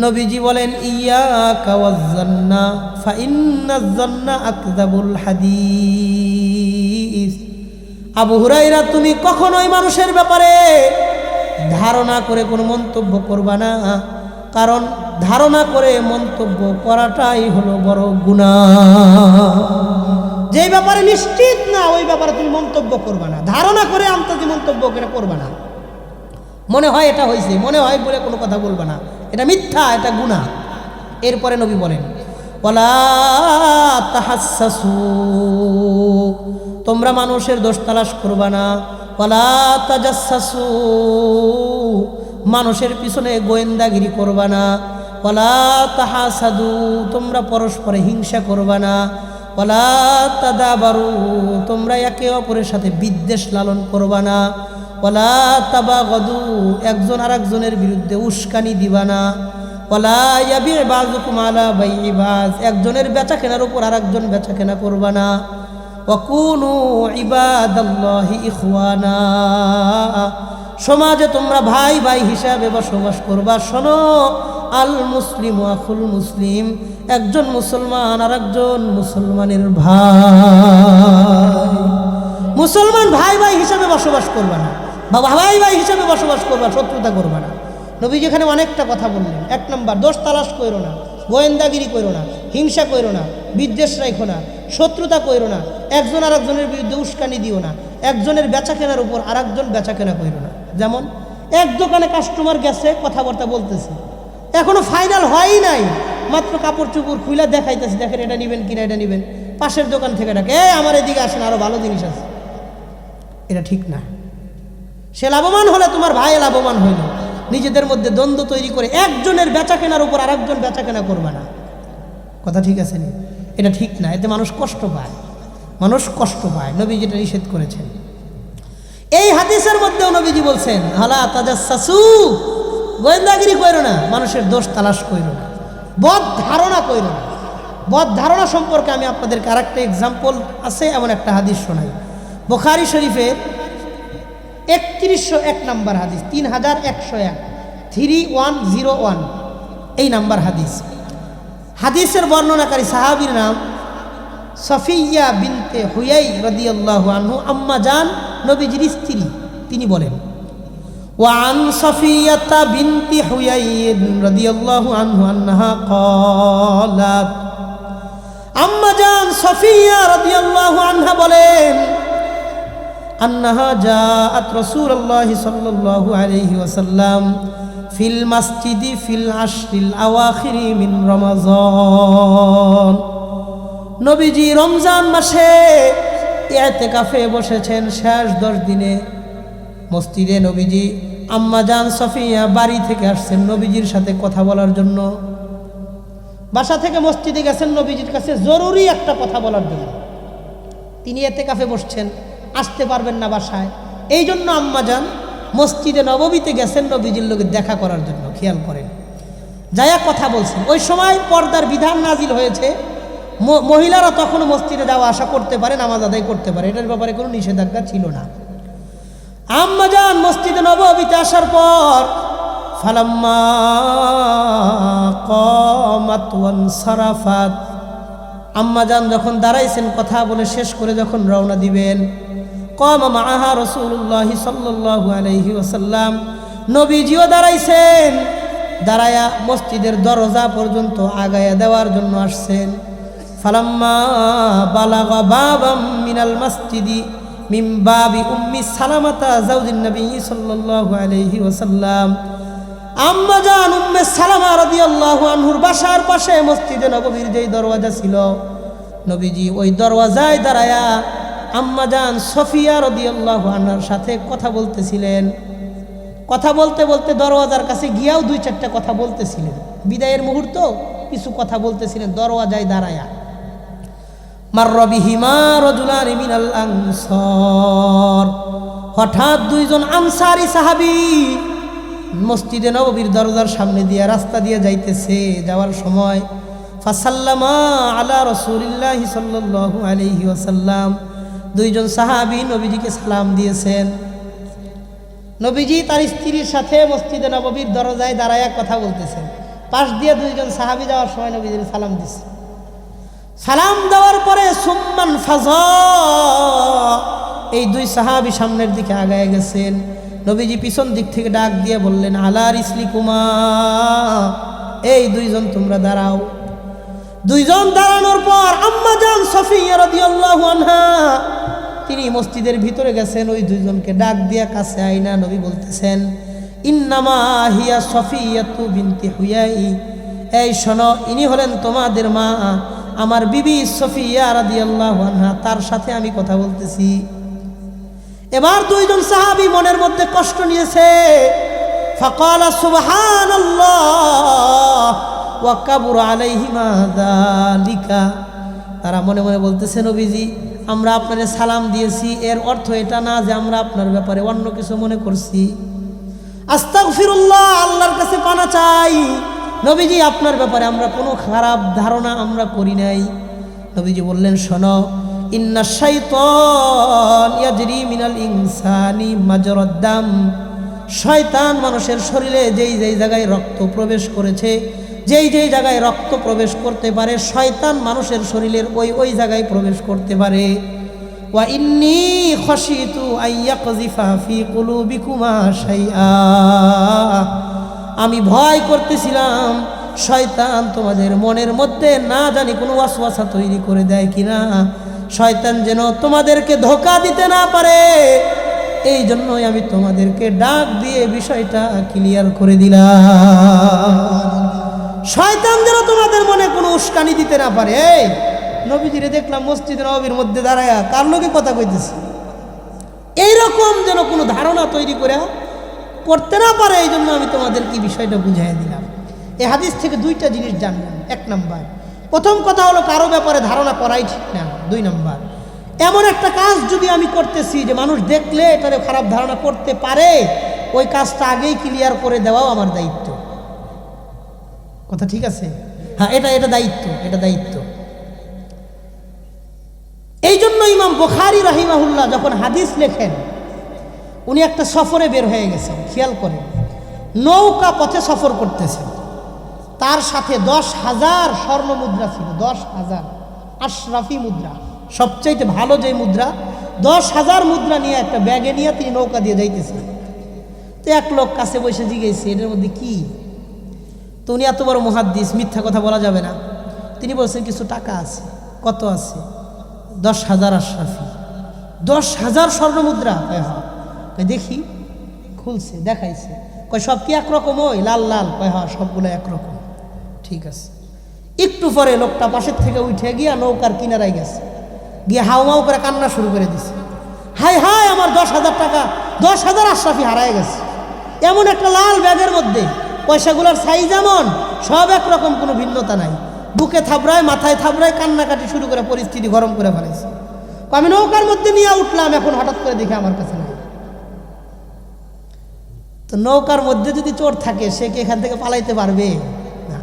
নবীজি বলেন ইয়াকা ওয়াজ-যান্না ফা ইন্নাজ-যান্না আকযাবুল হাদিস। আবু হুরায়রা, তুমি কখনোই মানুষের ব্যাপারে ধারণা করে কোনো মন্তব্য করবা না, কারণ ধারণা করে মন্তব্য করাটাই হলো বড় গুনাহ। যেই ব্যাপারে নিশ্চিত না ওই ব্যাপারে তুমি মন্তব্য করবা না, ধারণা করে আন্তাজি মন্তব্য করে করবা না। মনে হয় এটা হয়েছে, মনে হয় বলে কোনো কথা বলবা না, এটা মিথ্যা, এটা গুনাহ। এরপরে নবী বলেন ওয়ালা তাহাসসু, তোমরা মানুষের দোষ তালাশ করবা না। ওয়ালা তাজাসসু, মানুষের পিছনে গোয়েন্দাগিরি করবা না। ওয়ালা তাহাসাদু, তোমরা পরস্পরে হিংসা করবা না। ওয়ালা তাদাবারু, তোমরা একে অপরের সাথে বিদ্বেষ লালন করবা না। ওয়ালা তাবাগাদু, একজন আরেকজনের বিরুদ্ধে উস্কানি দিবা না। ওয়ালা ইয়াবি বাযুকুম আলা বাইই বায, একজনের বেচা কেনার উপর আরেকজন বেচা কেনা করবা না। ওয়াকুনু ইবাদাল্লাহি ইখওয়ানা, সমাজে তোমরা ভাই ভাই হিসাবে বসবাস করবা। শোনো, আল মুসলিম আখুল মুসলিম, একজন মুসলমান আর একজন মুসলমানের ভাই। মুসলমান ভাই ভাই হিসাবে বসবাস করবা না, বাবা ভাই ভাই হিসাবে বসবাস করবা, শত্রুতা করবা না। নবী যেখানে অনেকটা কথা বললেন। 1 নম্বর, দোষ তালাশ করো না, গোয়েন্দাগিরি করো না, হিংসা করো না, বিদ্বেষ রাখো না, শত্রুতা করো না, একজন আর একজনের বিরুদ্ধে উস্কানি দিও না, একজনের বেচা কেনার উপর আর একজন বেচা কেনা করো না। যেমন এক দোকানে কাস্টমার গেছে, কথাবার্তা বলতেছে, এখনো ফাইনাল হয়ই নাই, মাত্র কাপড় চুপড় খুলে দেখাইতেছে, দেখেন এটা নেবেন কিনা, এটা নেবেন। পাশের দোকান থেকে ডাকে, আমার এদিকে আসেন, আরো ভালো জিনিস আছে। এটা ঠিক না। সে লাভবান হলে তোমার ভাই লাভবান হইল, নিজেদের মধ্যে দ্বন্দ্ব তৈরি করে একজনের বেচা কেনার উপর আর একজন বেচা কেনা করবে না। কথা ঠিক আছে নি? এটা ঠিক না, এতে মানুষ কষ্ট পায়, মানুষ কষ্ট পায়। নবী যেটা নিষেধ করেছেন। এই হাদিসের মধ্যেও নবীজি বলছেন হালা তাজাসসু, গোয়েন্দাগিরি করো না, মানুষের দোষ তালাশ করো না, বদ ধারণা করো না। বদ ধারণা সম্পর্কে আমি আপনাদেরকে আরেকটা এক্সাম্পল আছে, এমন একটা হাদিস শোনাই। বুখারী শরীফের 3101 নম্বর হাদিস, 3101, 3101 এই নাম্বার হাদিস। হাদিসের বর্ণনাকারী সাহাবীর নাম সফিয়া বিনতে হুয়াই রাদিয়াল্লাহু আনহু, আম্মা জান নবীজির স্ত্রী। তিনি বলেন ওয়ান সফিয়াতা বিনতি হুয়াই রাদিয়াল্লাহু আনহু আন্নাহা ক্বালাত, আম্মা জান সফিয়া রাদিয়াল্লাহু আনহা বলেন আন্নাহা জাআত রাসূলুল্লাহি সাল্লাল্লাহু আলাইহি ওয়াসাল্লাম ফিল মাসজিদি ফিল আশরিল আওয়াখিরি মিন রমাযান। নবীজি রমজান মাসে ইতিকাফে বসেছেন, শেষ 10 দিনে মসজিদে। নবীজি আম্মা জান সফিয়া বাড়ি থেকে আসছেন নবীজির সাথে কথা বলার জন্য। বাসা থেকে মসজিদে গেছেন নবীজির কাছে জরুরি একটা কথা বলার জন্য। তিনি ইতিকাফে বসছেন, আসতে পারবেন না বাসায়, এই জন্য আম্মা জান মসজিদে নববীতে গেছেন নবীজির লোকে দেখা করার জন্য। খেয়াল করেন, যায়া কথা বলছেন। ওই সময় পর্দার বিধান নাজিল হয়েছে, মহিলারা তখন মসজিদে যাওয়া আসা করতে পারে, নামাজ আদায় করতে পারে, এটার ব্যাপারে কোনো নিষেধাজ্ঞা ছিল না। আম্মা জান মসজিদে নববীতে আসার পর ফালাম্মা কামাত ওয়ানসারাফাত, আম্মা জান যখন দাঁড়াইছেন, কথা বলে শেষ করে যখন রওনা দিবেন, কামা মাআহা রাসূলুল্লাহি সাল্লাল্লাহু আলাইহি ওয়াসাল্লাম, নবীজিও দাঁড়াইছেন, দাঁড়ায়া মসজিদের দরজা পর্যন্ত আগায়া দেওয়ার জন্য আসছেন। ফালাম্মা বালাগা বাবাম মিনাল মাসজিদি মিন বাবি উম্মি সালামাতা যাওজিন নবী সাল্লাল্লাহু আলাইহি ওয়াসাল্লাম, আম্মা জান উম্মে সালামা রাদিয়াল্লাহু আনহুর বাসার পাশে মসজিদে নববীর যেই দরওয়াজা ছিল, নবীজি ওই দরওয়াজায় দাঁড়ায়া আম্মা জান সফিয়া রাদিয়াল্লাহু আনহার সাথে কথা বলতেছিলেন। কথা বলতে বলতে দরওয়াজার কাছে গিয়াও 2-4টা কথা বলতেছিলেন। বিদায়ের মুহূর্ত কিছু কথা বলতেছিলেন দরওয়াজায় দাঁড়ায়া। মাররা বিহিমা রাজুলানি মিনাল আনসার, হঠাৎ 2জন আনসারী সাহাবী মসজিদে নববীর দরজার সামনে দিয়ে রাস্তা দিয়ে যাইতেছে। যাওয়ার সময় ফাসাল্লামা আলা রাসূলিল্লাহি সাল্লাল্লাহু আলাইহি ওয়াসাল্লাম, 2জন সাহাবী নবীজিকে সালাম দিয়েছেন। নবীজি তার স্ত্রীর সাথে মসজিদে নববীর দরজায় দাঁড়ায়া কথা বলতেছেন। পাশ দিয়ে দুইজন সাহাবী যাওয়ার সময় নবীজির সালাম দিছে। সালাম দেওয়ার পরে সুম্মান ফাজা, এই দুই সাহাবী সামনের দিকে আগায় গেছেন। নবীজি পিছন দিক থেকে ডাক দিয়ে বললেন, আলা রিসলিকুমা, এই দুইজন তোমরা দাঁড়াও। দুইজন দাঁড়ানোর পর আম্মা জান সফিয়া রাদিয়াল্লাহু আনহা তিনি মসজিদের ভিতরে গেছেন, ওই দুইজনকে ডাক দিয়া কাছে আইনা নবী বলতেছেন, ইন্নামা হিয়া সফিয়াতু বিনতি হুয়াই, এই শোনো, ইনি হলেন তোমাদের মা, আমার বিবি সফিয়া রাদিয়াল্লাহু আনহা, তার সাথে আমি কথা বলতেছি। এবার দুইজন সাহাবী মনের মধ্যে কষ্ট নিয়েছে। ফাকালা সুবহানাল্লাহ ওয়া কাবুরা আলাইহিমা যালিকা, তারা মনে মনে বলতেছে, নবীজি আমরা আপনারে সালাম দিয়েছি, এর অর্থ এটা না যে আমরা আপনার ব্যাপারে অন্য কিছু মনে করছি। আস্তাগফিরুল্লাহ, আল্লাহর কাছে পানা চাই, নবীজি আপনার ব্যাপারে আমরা কোনো খারাপ ধারণা আমরা করি নাই। নবীজি বললেন, শোনো, ইন্না শাইতান ইয়াজরি মিনাল ইনসানি মাজরাদ দাম, শয়তান মানুষের শরীরে যেই যেই জায়গায় রক্ত প্রবেশ করেছে, যেই যেই জায়গায় রক্ত প্রবেশ করতে পারে, শয়তান মানুষের শরীরের ওই ওই জায়গায় প্রবেশ করতে পারে। ওয়া ইন্নী খাশিতু আইয়াকযিফা ফি কুলুবিকুমা শাইআ, আমি ভয় করতেছিলাম শয়তান তোমাদের মনের মধ্যে না জানি কোনো ওয়াসওয়াসা তৈরি করে দেয় কিনা, শয়তান যেন তোমাদেরকে ধোঁকা দিতে না পারে, এই জন্যই আমি তোমাদেরকে ডাক দিয়ে বিষয়টা ক্লিয়ার করে দিলাম, শয়তান যেন তোমাদের মনে কোনো উস্কানি দিতে না পারে। এই নবীজিরে দেখলাম মসজিদ নববীর মধ্যে দাঁড়ায়া কার লোকে কথা কইতেছে, এইরকম যেন কোনো ধারণা তৈরি করে করতে না পারে, এই জন্য আমি তোমাদেরকে বিষয়টা বুঝাই দিলাম। এই হাদিস থেকে দুইটা জিনিস জানলাম। এক নাম্বার, প্রথম কথা হলো কারো ব্যাপারে ধারণা করাই ঠিক না। দুই নাম্বার, এমন একটা কাজ যদি আমি করতেছি যে মানুষ দেখলে এটারে খারাপ ধারণা করতে পারে, ওই কাজটা আগেই ক্লিয়ার করে দেওয়াও আমার দায়িত্ব। কথা ঠিক আছে? হ্যাঁ, এটা দায়িত্ব, এটা দায়িত্ব। এই জন্য ইমাম বুখারী রাহিমাহুল্লাহ যখন হাদিস লেখেন, উনি একটা সফরে বের হয়ে গেছেন, খেয়াল করেন, নৌকা পথে সফর করতেছেন, তার সাথে 10,000 স্বর্ণ মুদ্রা ছিল, 10,000 আশরাফি মুদ্রা, সবচাইতে ভালো যে মুদ্রা, 10,000 মুদ্রা নিয়ে একটা ব্যাগে নিয়ে তিনি নৌকা দিয়ে যাইতেছেন। তো এক লোক কাছে বসে জিজ্ঞেস, এটার মধ্যে কি? তো উনি এত বড় মুহাদ্দিস, মিথ্যা কথা বলা যাবে না, তিনি বলছেন কিছু টাকা আছে। কত আছে? 10,000 আশরাফি, 10,000 স্বর্ণ মুদ্রা। কয় হ্যাঁ। কয় দেখি, খুলছে, দেখাইছে, কয় সব কি একরকম? ওই লাল লাল? কয় হ্যাঁ, সবগুলো একরকম। ঠিক আছে। একটু পরে লোকটা পাশের থেকে উঠে গিয়া নৌকার কিনারায় গেছে, গিয়ে হাউমাউ করে কান্না শুরু করে দিছে, হাই হাই আমার 10,000 টাকা, 10,000 আশরাফি হারায় গেছে। এমন একটা লাল ব্যাগের মধ্যে পয়সাগুলোর সাইজ এমন, সব একরকম, কোনো ভিন্নতা নাই। বুকে থাবড়ায়, মাথায় থাবড়ায়, কান্নাকাটি শুরু করে পরিস্থিতি গরম করে ফেলেছে। আমি নৌকার মধ্যে নিয়ে উঠলাম, এখন হঠাৎ করে দেখে আমার কাছে নাই। তো নৌকার মধ্যে যদি চোর থাকে, সে কি এখান থেকে পালাইতে পারবে না?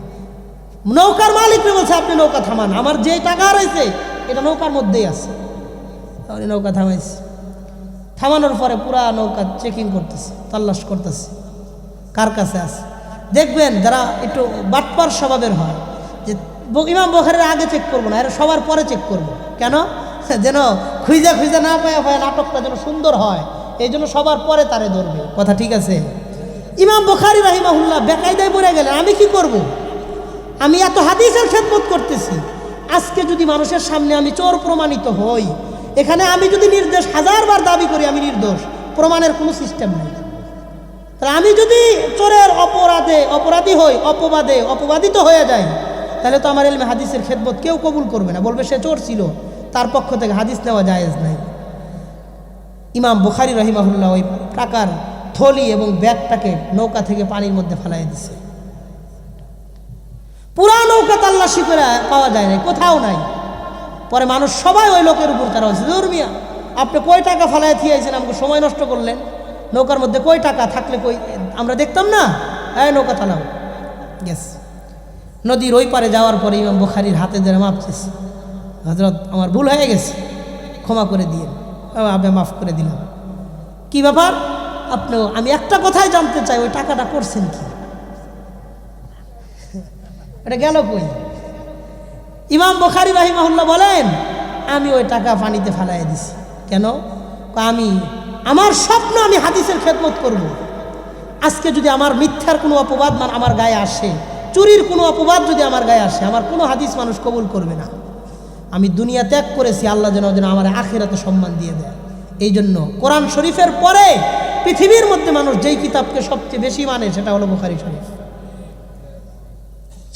নৌকার মালিককে বলছে, আপনি নৌকা থামান, আমার যে টাকা রয়েছে এটা নৌকার মধ্যেই আছে। তাহলে নৌকা থামাইছে, থামানোর পরে পুরা নৌকা চেকিং করতেছে, তাল্লাশ করতেছে কার কাছে আছে। দেখবেন যারা একটু বাটপার স্বভাবের হয়, যে ইমাম বুখারীর আগে চেক করবো না, এরা সবার পরে চেক করবো। কেন? যেন খুঁজে খুঁজে না পায় নাটকটা যেন সুন্দর হয়, এই জন্য সবার পরে তারে ধরবে। কথা ঠিক আছে? ইমাম বুখারী রাহিমাহুল্লাহ বেকায়দায় পড়ে গেলেন, আমি কি করব? আমি এত হাদিসের খেদমত করতেছি, আজকে যদি মানুষের সামনে আমি চোর প্রমাণিত হই, এখানে আমি যদি নির্দোষ 1000 বার দাবি করি আমি নির্দোষ, প্রমাণের কোনো সিস্টেম নেই। তাহলে আমি যদি চোরের অপরাধী হই, অপবাদিত হয়ে যাই, তাহলে তো আমার ইলমে হাদিসের খেদমত কেউ কবুল করবে না, বলবে সে চোর ছিল, তার পক্ষ থেকে হাদিস নেওয়া জায়েজ নাই। ইমাম বুখারী রাহিমাহুল্লাহ ওই টাকার থলি এবং ব্যাগটাকে নৌকা থেকে পানির মধ্যে ফেলাই দিছে। পুরা নৌকা তাল্লাশি করে পাওয়া যায় না, কোথাও নাই। পরে মানুষ সবাই ওই লোকের উপর তারা হচ্ছে, মিয়া আপনি কই টাকা ফেলাই থিয়েছেন, আমাকে সময় নষ্ট করলেন, নৌকার মধ্যে কই টাকা থাকলে কই আমরা দেখতাম না, এই নৌকা চালাও। গেস নদীর ওই পারে যাওয়ার পরে ইমাম বুখারীর হাতে ধরে মাপ চেয়েছে, হযরত আমার ভুল হয়ে গেছে, ক্ষমা করে দিয়ে, আপনি মাফ করে দিলাম। কি ব্যাপার? আপনিও, আমি একটা কথাই জানতে চাই, ওই টাকাটা করছেন কি? এটা গেল কই? ইমাম বুখারী রাহিমাহুল্লাহ বলেন, আমি ওই টাকা পানিতে ফেলাই দিছি। কেন? আমি আমার স্বপ্ন আমি হাদিসের খেদমত করব। আজকে যদি আমার মিথ্যার কোনো অপবাদ আমার গায়ে আসে, চুরির কোনো অপবাদ যদি আমার গায়ে আসে, আমার কোনো হাদিস মানুষ কবুল করবে না। আমি দুনিয়া ত্যাগ করেছি, আল্লাহ যেন আমার আখিরাতে সম্মান দিয়ে দেয়। এই জন্য কোরআন শরীফের পরে পৃথিবীর মধ্যে মানুষ যেই কিতাবকে সবচেয়ে বেশি মানে সেটা হলো বুখারী শরীফ।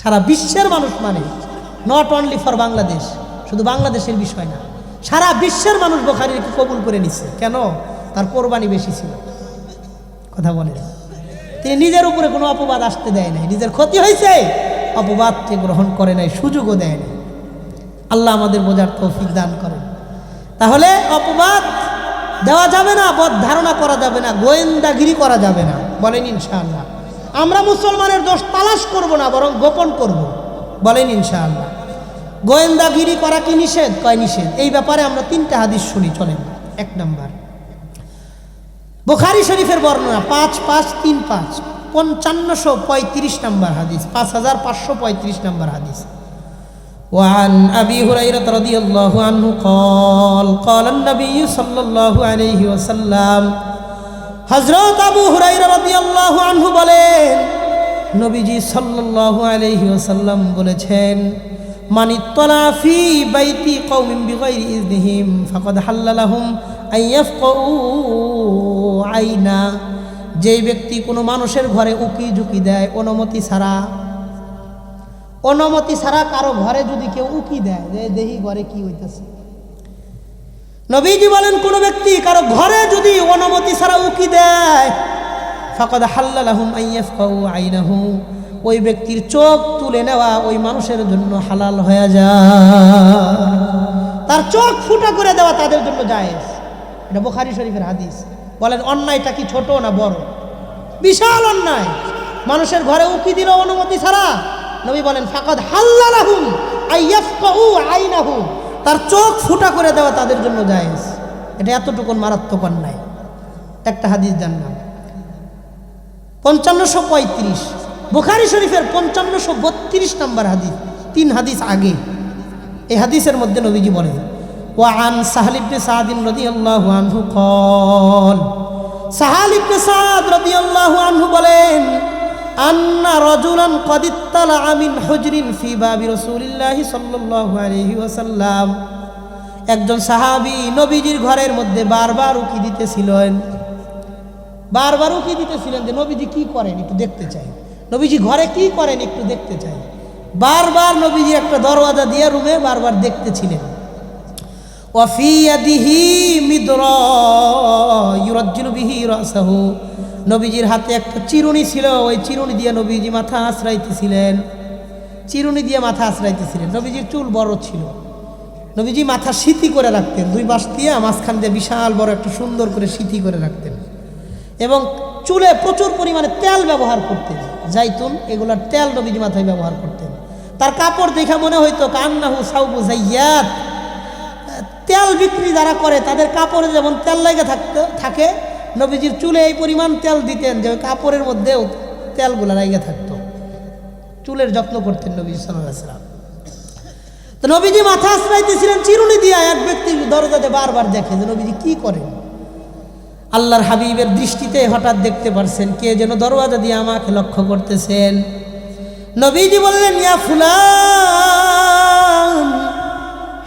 সারা বিশ্বের মানুষ মানে, নট অনলি ফর বাংলাদেশ, শুধু বাংলাদেশের বিষয় না, সারা বিশ্বের মানুষ বুখারীকে কবুল করে নিছে। কেন? তার কোরবানি বেশি ছিল। কথা বলেন, তিনি নিজের উপরে কোনো অপবাদ আসতে দেয় নাই, নিজের ক্ষতি হয়েছে অপবাদকে গ্রহণ করে নাই, সুযোগও দেয় নাই। আল্লাহ আমাদের বোঝার তৌফিক দান করেন। তাহলে অপবাদ দেওয়া যাবে না, বদ ধারণা করা যাবে না, গোয়েন্দাগিরি করা যাবে না। বলেন ইনশাআল্লাহ। আমরা মুসলমানের দোষ তালাশ করব না, বরং গোপন করব। বলেন ইনশাআল্লাহ। গোয়েন্দাগিরি করা কি নিষেধ? কয় নিষেধ। এই ব্যাপারে আমরা 3টা হাদিস শুনি, চলেন। 1 নাম্বার বুখারী শরীফের বর্ণনা 5535 5535 নম্বর হাদিস, 5535 নম্বর হাদিস। وعن أبي هريرة رضي الله عنه قال قال النبي صلى الله عليه وسلم হযরত আবু হুরায়রা রাদিয়াল্লাহু আনহু বলেন, নবীজি সাল্লাল্লাহু আলাইহি ওয়াসাল্লাম বলেছেন, মান ইত্তালা ফি বাইতি কওমিন বিগাইরি ইযনিহিম ফাকাদ হাল্লা লাহুম আন ইয়াফকাউ আইনা। যেই ব্যক্তি কোনো মানুষের ঘরে উকি ঝুঁকি দেয় অনুমতি ছাড়া কারো ঘরে যদি কেউ উকি দেয়, যে দেখি ঘরে কি হইতেছে, নবীজি বলেন কোন ব্যক্তি কারো ঘরে যদি অনুমতি ছাড়া উকি দেয়, ফাকাদ হাল্লা লাহুম আন ইয়াফকাউ আইনাহু, ওই ব্যক্তির চোখ তুলে নেওয়া ওই মানুষের জন্য হালাল হয়ে যায়। তার চোখ ফুটা করে দেওয়া তাদের জন্য জায়েজ। এটা বুখারী শরীফের হাদিস। বলেন অন্যায়টা কি ছোট না বড়? বিশাল অন্যায়। মানুষের ঘরে উকি দিল অনুমতি ছাড়া, নবী বলেন ফাকাদ হাল্লা লাহুম আন ইয়াফকাউ আইনাহু, তার চোখ ফুটা করে দেওয়া তাদের জন্য জায়েজ। এটা এতটুকুন মারাত্মক অন্যায়। একটা হাদিস জানলাম 5535 বুখারী শরীফের 5532 নম্বর হাদিস, 3 হাদিস আগে। এই হাদিসের মধ্যে নবীজি বলেন, ওয়ান সাহল ইবনে সাদ রাদিয়াল্লাহু আনহু قال, সাহল ইবনে সাদ রাদিয়াল্লাহু আনহু বলেন, আন্না রাজুলান ক্বাদ ইত্তালা মিন হুজরিন ফি বাবি রাসূলিল্লাহি সাল্লাল্লাহু আলাইহি ওয়াসাল্লাম, একজন সাহাবী নবীজির ঘরের মধ্যে বারবার উকি দিতেছিলেন। যে নবীজি কি করেন একটু দেখতে চাই, নবীজি ঘরে কি করেন একটু দেখতে চাই। বারবার নবীজি একটা দরওয়াজা দিয়ে রুমে বারবার দেখতেছিলেন। ওয়া ফি ইয়াদিহি মিদরা ইউরাজ্জিলু বিহি রাসাহু, নবীজির হাতে একটা চিরুনি ছিল, ওই চিরুনি দিয়ে নবীজি মাথা আঁচড়াইতেছিলেন। নবীজির চুল বড় ছিল, নবীজি মাথা সিথি করে রাখতেন, 2 পাশ দিয়ে মাঝখান দিয়ে বিশাল বড় একটা সুন্দর করে সিথি করে রাখতেন, এবং চুলে প্রচুর পরিমাণে তেল ব্যবহার করতেন, জাইতুন এগুলার তেল নবীজি মাথায় ব্যবহার করতেন। তার কাপড় দেখে মনে হইতো কান্নাহু সাউবু যাইয়াত, তেল বিক্রি যারা করে তাদের কাপড়ে যেমন তেল লেগে থাকে, নবীজির চুলে এই পরিমাণ তেল দিতেন যে কাপড়ের মধ্যেও তেলগুলা লেগে থাকতো। চুলের যত্ন করতেন নবী সাল্লাল্লাহু আলাইহি ওয়াসাল্লাম। তো নবীজি মাথা আঁচড়াইতেছিলেন চিরুনি দিয়ে। এক ব্যক্তি দরজাতে বারবার দেখে যে নবীজি কি করেন। আল্লাহর হাবিবের দৃষ্টিতে হঠাৎ দেখতে পারছেন কে যেন দরওয়াজা দিয়ে আমাকে লক্ষ্য করতেছেন। নবীজি বললেন, ইয়া ফুলান,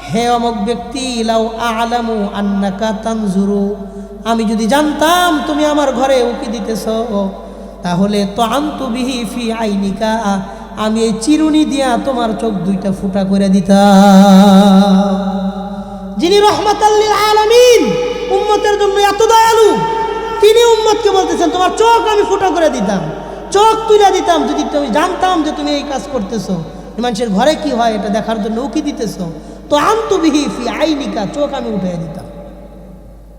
হে অমুক ব্যক্তি, লাউ আ'লামু আন্নাকা তানজুরু, আমি যদি জানতাম তুমি আমার ঘরে উকি দিতেছ, তাহলে তো আনতু বিহি ফি আইনিকা, আমি এই চিরুনি দিয়া তোমার চোখ 2টা ফুটা করে দিতাম। যিনি রহমাতাল লিল আলামিন, উম্মতের জন্য এত দয়ালু, তিনি উম্মতকে বলতেছেন তোমার চোখ আমি ফুটা করে দিতাম, চোখ তুলে দিতাম যদি তুমি জানতাম যে তুমি এই কাজ করতেছো, মানুষের ঘরে কি হয় এটা দেখার জন্য উকি দিতেছো, তো আনতু বিহি ফি আইনিকা, চোখ আমি উঠিয়ে দিতাম।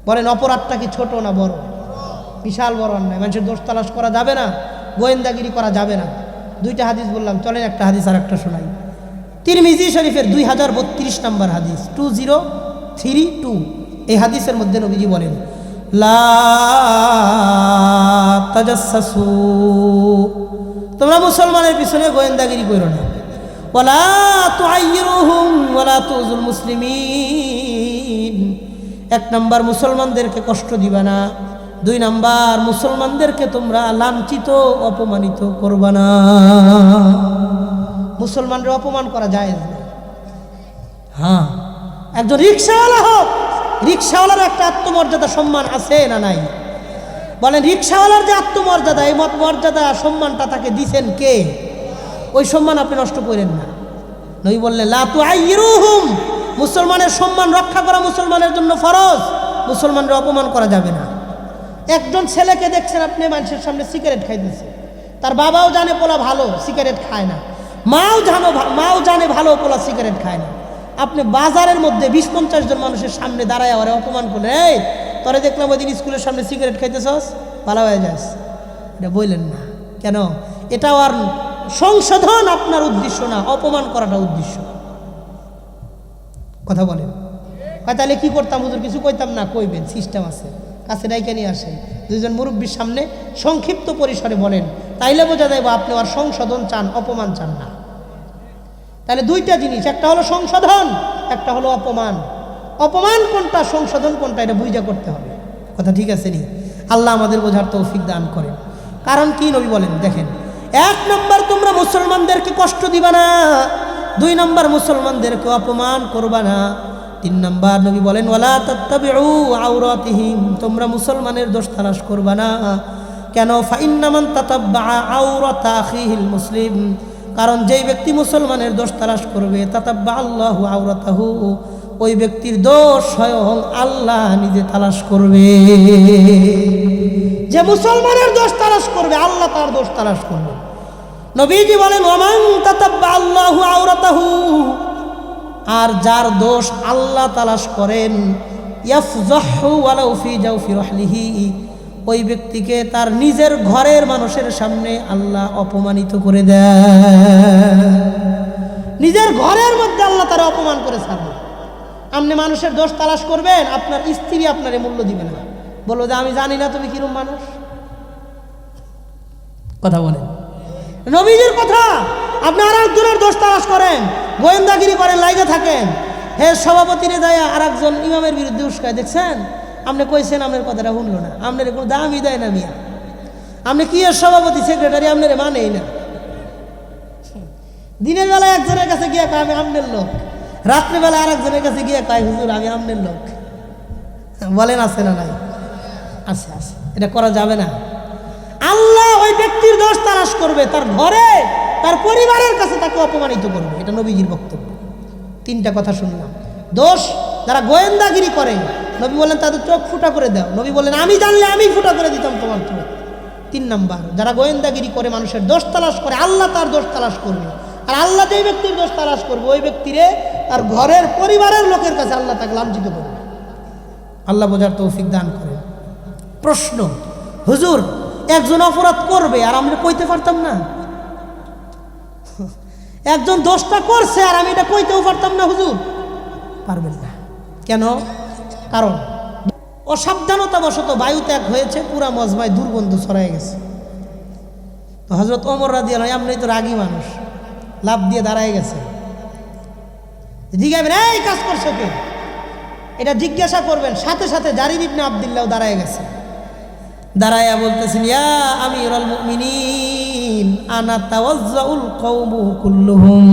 বলেন অপরাধটা কি ছোট না বড়? বিশাল বড় অন্যায়। মানুষের দোষ তালাশ করা যাবে না, গোয়েন্দাগিরি করা যাবে না। 2টা হাদিস বললাম, চলেন একটা হাদিস আর একটা শোনাই। তিরমিজি শরীফের 2032 নম্বর হাদিস, 2032। এই হাদিসের মধ্যে নবীজি বলেন, লা তাজাসসু, তোমরা মুসলমানের পিছনে গোয়েন্দাগিরি করো না। ওয়ালা তুআইয়িরুহুম ওয়ালা তুযুল মুসলিমিন। 1 নাম্বার মুসলমানদেরকে কষ্ট দিবা না, 2 নাম্বার মুসলমানদেরকে তোমরা লাঞ্ছিত অপমানিত করবা না। মুসলমানদের অপমান করা জায়েজ না। হ্যাঁ, একজন রিকশাওয়ালা হোক, রিকশাওয়ালার একটা আত্মমর্যাদা সম্মান আছে না নাই? বলেন, রিকশাওয়ালার যে আত্মমর্যাদা, এই মর্যাদা সম্মানটা তাকে দিছেন কে? ওই সম্মান আপনি নষ্ট করেন না। নবী বললেন লা তুআইয়িরুহুম, মুসলমানের সম্মান রক্ষা করা মুসলমানের জন্য ফরজ, মুসলমানদের অপমান করা যাবে না। একজন ছেলেকে দেখছেন আপনি মানুষের সামনে সিগারেট খাইতেছে, তার বাবাও জানে পোলা ভালো সিগারেট খায় না, মাও জানে ভালো পোলা সিগারেট খায় না। আপনি বাজারের মধ্যে 20-50 জন মানুষের সামনে দাঁড়ায় আবার অপমান করলেন, এই তোরে দেখলাম ওই দিন স্কুলের সামনে সিগারেট খাইতেছস, ভালো হয়ে যাস, এটা বললেন না কেন? এটাও আর সংশোধন আপনার উদ্দেশ্য না, অপমান করাটা উদ্দেশ্য। কথা বলেন, তাহলে কি করতাম হুজুর? কিছু কইতাম না, কইবেন, সিস্টেম আছে, কাছে ডাইকে নিয়ে আসেন, 2 জন মুরব্বীর সামনে সংক্ষিপ্ত পরিসরে বলেন, তাইলে বোঝা যাবে আপনি আর সংশোধন চান, অপমান চান না। তাহলে 2টা জিনিস, একটা হলো সংশোধন, একটা হলো অপমান। অপমান কোনটা, সংশোধন কোনটা, এটা বুঝা করতে হবে। কথা ঠিক আছে নি? আল্লাহ আমাদের বোঝার তৌফিক দান করেন। কারণ কি নবী বলেন, দেখেন, 1 নম্বর তোমরা মুসলমানদেরকে কষ্ট দিবা না, 2 নম্বর মুসলমানদেরকে অপমান করবা না, 3 নম্বর নবী বলেন ওয়ালা তাত্তাবিউ আওরাতিহিম, তোমরা মুসলমানের দোষ তালাশ করবা না। কেন? ফাইন্না মান তাতাব্বা আওরাতা আখিহিল মুসলিম, কারণ যেই ব্যক্তি মুসলমানের দোষ তালাশ করবে, তাতাব্বা আল্লাহু আওরাতাহু, ওই ব্যক্তির দোষ স্বয়ং আল্লাহ নিজে তালাশ করবে। যে মুসলমানের দোষ তালাশ করবে, আল্লাহ তার দোষ তালাশ করবে। নবীজি বলেন ওমান তাতাব্বা আল্লাহু আওরাতাহু, আর যার দোষ আল্লাহ তালাশ করেন, ইয়াফজাহু ওয়ালাউ ফি জাওফি রাহলিহি, ওই ব্যক্তিকে তার নিজের ঘরের মানুষের সামনে আল্লাহ অপমানিত করে দেয়। নিজের ঘরের মধ্যে আল্লাহ তারা অপমান করে ছাড়বে। আপনি মানুষের দোষ তালাশ করবেন, আপনার স্ত্রী আপনারে মূল্য দিবে না, বলবো যে আমি জানি না তুমি কিরম মানুষ। কথা বলেন, নবীজির কথা। আপনি আর একজনের দোষ তালাশ করেন, গোয়েন্দাগিরি করেন, লাইগে থাকেন, হে সভাপতিরে যায় আর একজন ইমামের বিরুদ্ধে উস্কায়, দেখছেন আপনি কইছেন, আপনার কথাটা শুনলো না, আপনার কোনো দামই দেয় না মিয়া, আপনি কি এর সভাপতি সেক্রেটারি, আপনার মানেই না। দিনের বেলায় একজনের কাছে গিয়ে কয় আমি আমনের লোক, রাত্রিবেলা আর একজনের কাছে গিয়ে কয় হুজুর আমি আমনের লোক। বলেন আছে না নাই? আছে, আছে। এটা করা যাবে না। আল্লাহ ওই ব্যক্তির দোষ তালাশ করবে, তার ঘরে, তার পরিবারের কাছে তাকে অপমানিত করবে। এটা নবীজির বক্তব্য। 3টা কথা শুনলাম। দোষ যারা গোয়েন্দাগিরি করে, নবী বললেন তাদের চোখ ফুটা করে দাও। নবী বললেন আমি জানলে আমি ফুটা করে দিতাম তোমার চোখ। 3 নাম্বার, যারা গোয়েন্দাগিরি করে মানুষের দোষ তালাশ করে, আল্লাহ তার দোষ তালাশ করবে। আর আল্লাহ যেই ব্যক্তির দোষ তালাশ করবে, ওই ব্যক্তিরে তার ঘরের পরিবারের লোকের কাছে আল্লাহ তাকে লাঞ্ছিত করবে। আল্লাহ বোঝার তৌফিক দান করেন। প্রশ্ন, হুজুর একজন অপরাধ করবে আর আমরা কইতে পারতাম না? একজন দোষটা করছে আর আমি এটা কইতেও পারতাম না হুজুর? পারবেন না। কেন? কারণ অসাবধানতাবশত বায়ু ত্যাগ হয়েছে, পুরা মজমায় দুর্গন্ধ ছড়াই গেছে। তো হযরত ওমর রাদিয়াল্লাহু আনহু, এমনি তো রাগী মানুষ, লাভ দিয়ে দাঁড়ায় গেছে। জিজ্ঞাসা এই কাজ করছো কে, এটা জিজ্ঞাসা করবেন। সাথে সাথে জারির ইবনে আব্দুল্লাহ দাঁড়ায় গেছে, দাঁড়ায়া বলতেছেন ইয়া আমিরুল মুমিনিন আনা তাওয়াজ্জাউল কওমু কুল্লুহুম,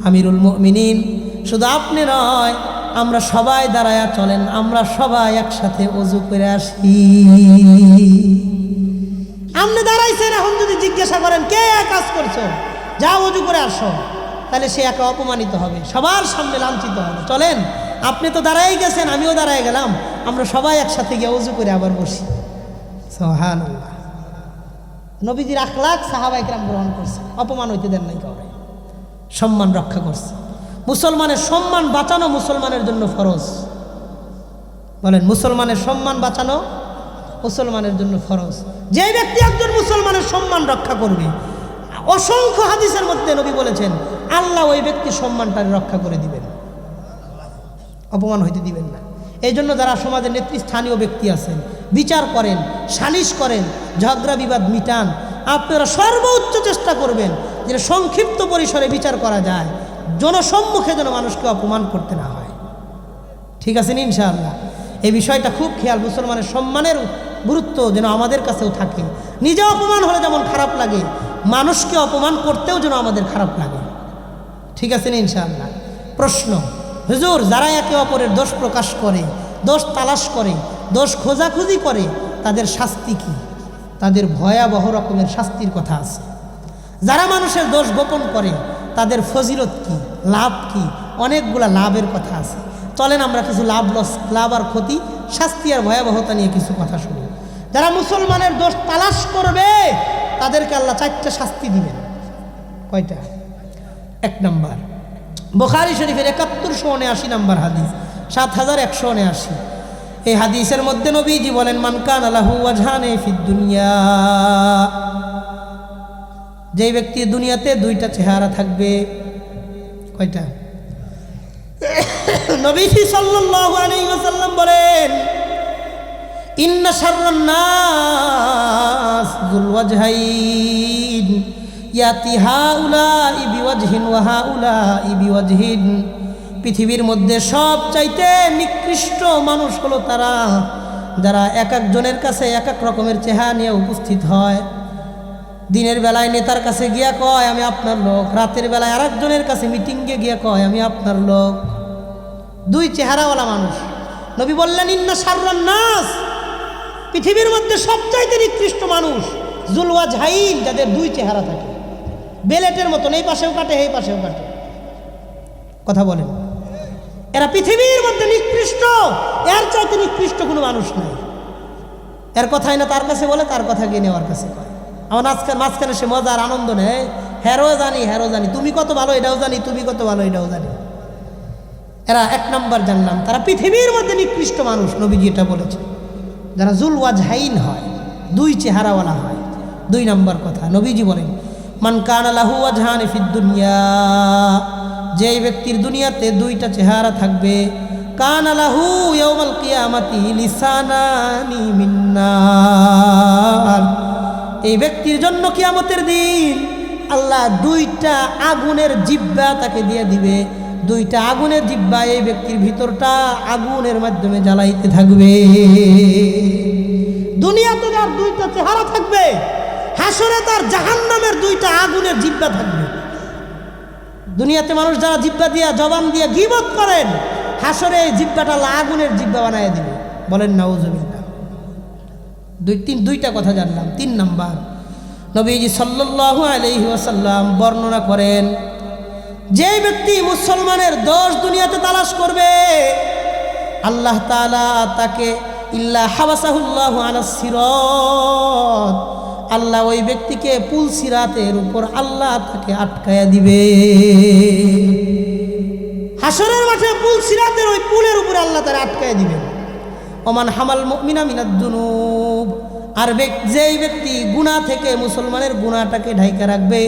আমিরুল মুমিনিন শুধু আপনি নয়, আমরা সবাই দাঁড়ায়া চলেন, আমরা সবাই একসাথে ওযু করে আসি। আপনি দাঁড়াইছেন, এখন যদি জিজ্ঞাসা করেন কে কাজ করছো, যাও ওযু করে আসো, তাহলে সে একা অপমানিত হবে, সবার সামনে লাঞ্ছিত হবে। চলেন, আপনি তো দাঁড়াই গেছেন, আমিও দাঁড়ায় গেলাম, আমরা সবাই একসাথে গিয়ে ওযু করে আবার বসি। সুবহানাল্লাহ। নবীজির আখলাক সাহাবায়ে কেরাম গ্রহণ করছে, অপমান হইতে দেন নাই কাউকে, সম্মান রক্ষা করছে। মুসলমানের সম্মান বাঁচানো মুসলমানের জন্য ফরজ। বলেন, মুসলমানের সম্মান বাঁচানো মুসলমানের জন্য ফরজ। যে ব্যক্তি একজন মুসলমানের সম্মান রক্ষা করবে, অসংখ্য হাদিসের মধ্যে নবী বলেছেন আল্লাহ ওই ব্যক্তির সম্মানটা রক্ষা করে দিবেন, অপমান হইতে দিবেন না। এই জন্য যারা সমাজের নেতৃস্থানীয় ব্যক্তি আছেন, বিচার করেন, সালিশ করেন, ঝগড়া বিবাদ মিটান, আপনারা সর্বোচ্চ চেষ্টা করবেন যেটা সংক্ষিপ্ত পরিসরে বিচার করা যায়, জনসম্মুখে যেন মানুষকে অপমান করতে না হয়। ঠিক আছে ইনশাআল্লাহ? এই বিষয়টা খুব খেয়াল, মুসলমানের সম্মানের গুরুত্ব যেন আমাদের কাছেও থাকে। নিজে অপমান হলে যেমন খারাপ লাগে, মানুষকে অপমান করতেও যেন আমাদের খারাপ লাগে। ঠিক আছে ইনশাআল্লাহ? প্রশ্ন, হুজুর যারা একে অপরের দোষ প্রকাশ করে, দোষ তালাশ করে, দোষ খোঁজাখুঁজি করে, তাদের শাস্তি কি? তাদের ভয়াবহ রকমের শাস্তির কথা আছে। যারা মানুষের দোষ গোপন করে তাদের ফজিলত কি, লাভ কি? অনেকগুলা লাভের কথা আছে। চলেন আমরা কিছু লাভ আর ক্ষতি, শাস্তি আর ভয়াবহতা নিয়ে কিছু কথা শুনি। যারা মুসলমানের দোষ তালাশ করবে তাদেরকে আল্লাহ 4টা শাস্তি দিবেন। কয়টা? 1 নম্বর, বুখারী শরীফের 7179 নম্বর হাদিস, 7179। এই হাদিসের মধ্যে নবীজি বলেন, মান কানা লাহু ওয়াজহানে ফিদ দুনিয়া, যেই ব্যক্তির দুনিয়াতে 2টা চেহারা থাকবে। কয়টা? নবীজি সাল্লাল্লাহু আলাইহি ওয়াসাল্লাম বলেন, ইন্না শাররান নাস যুল ওয়াজহাইন ইয়াতি হাউলাই বিওয়াজহিন ওয়া হাউলাই বিওয়াজহিন। পৃথিবীর মধ্যে সবচাইতে নিকৃষ্ট মানুষ হলো তারা যারা এক একজনের কাছে এক এক রকমের চেহারা নিয়ে উপস্থিত হয়। দিনের বেলায় নেতার কাছে গিয়া কয় আমি আপনার লোক, রাতের বেলায় আরেকজনের কাছে মিটিংয়ে গিয়া কয় আমি আপনার লোক। 2 চেহারাওয়ালা মানুষ। নবী বললেন, ইন্না শাররান নাস, পৃথিবীর মধ্যে সবচাইতে নিকৃষ্ট মানুষ যুল ওয়াজহাইন, যাদের 2 চেহারা থাকে, বেলেটের মতন, এই পাশেও কাটে এই পাশেও কাটে। কথা বলেন, এরা পৃথিবীর মধ্যে নিকৃষ্ট, এর চাইতে নিকৃষ্ট কোনো মানুষ নাই। এর কথাই না তার কাছে বলে, তার কথা গিয়ে নেওয়ার কাছে কয়। আমার মাঝখানে সে মজার আনন্দ নেয়, হ্যারো জানি, তুমি কত ভালো এটাও জানি, তুমি কত ভালো এটাও জানি। এরা 1 নম্বর জানলাম, তারা পৃথিবীর মধ্যে নিকৃষ্ট মানুষ। নবীজি এটা বলেছে, যারা যুল ওয়াজহাইন হয়, 2 চেহারাওয়ালা হয়। 2 নম্বর কথা নবীজি বলেন, মান কানা লাহু ওয়াজহানে ফিদ দুনিয়া, যেই ব্যক্তির দুনিয়াতে 2টা চেহারা থাকবে, কানা লাহু ইয়াউমাল কিয়ামাতি লিসানানি মিন নার, এই ব্যক্তির জন্য কিয়ামতের দিন আল্লাহ 2টা আগুনের জিহ্বা তাকে দিয়ে দিবে। 2টা আগুনের জিহ্বা, এই ব্যক্তির ভিতরটা আগুনের মাধ্যমে জ্বালাইতে থাকবে। দুনিয়াতে যার 2টা চেহারা থাকবে, হাসরে তার জাহান্নামের 2টা আগুনের জিহ্বা থাকবে। দুনিয়াতে মানুষ যারা জিহ্বা দিয়া, জবান দিয়ে গীবত করেন, হাসরে এই জিহ্বাটা আগুনের জিহ্বা বানায় দিবে। বলেন নাউজুবিল্লাহ। 2টা কথা জানলাম। 3 নম্বর, নবীজি সাল্লাল্লাহু আলাইহি ওয়াসাল্লাম বর্ণনা করেন, যে ব্যক্তি মুসলমানের দোষ দুনিয়াতে তালাশ করবে, আল্লাহ তাআলা তাকে ইল্লা হাবাসাহুল্লাহু আলাস সিরাত, আল্লাহ ওই ব্যক্তিকে পুল সিরাতের উপর আল্লাহ তাকে আটকায়া দিবে। হাসরের মাঠে পুল সিরাতের ওই পুলের উপরে আল্লাহ তারা আটকায়া দিবেন। ওমান হামাল মুমিনা মিনাদ দুনুব, আর যেই ব্যক্তি গুনাহ থেকে মুসলমানের গুনাহটাকে ঢাইকা রাখবে,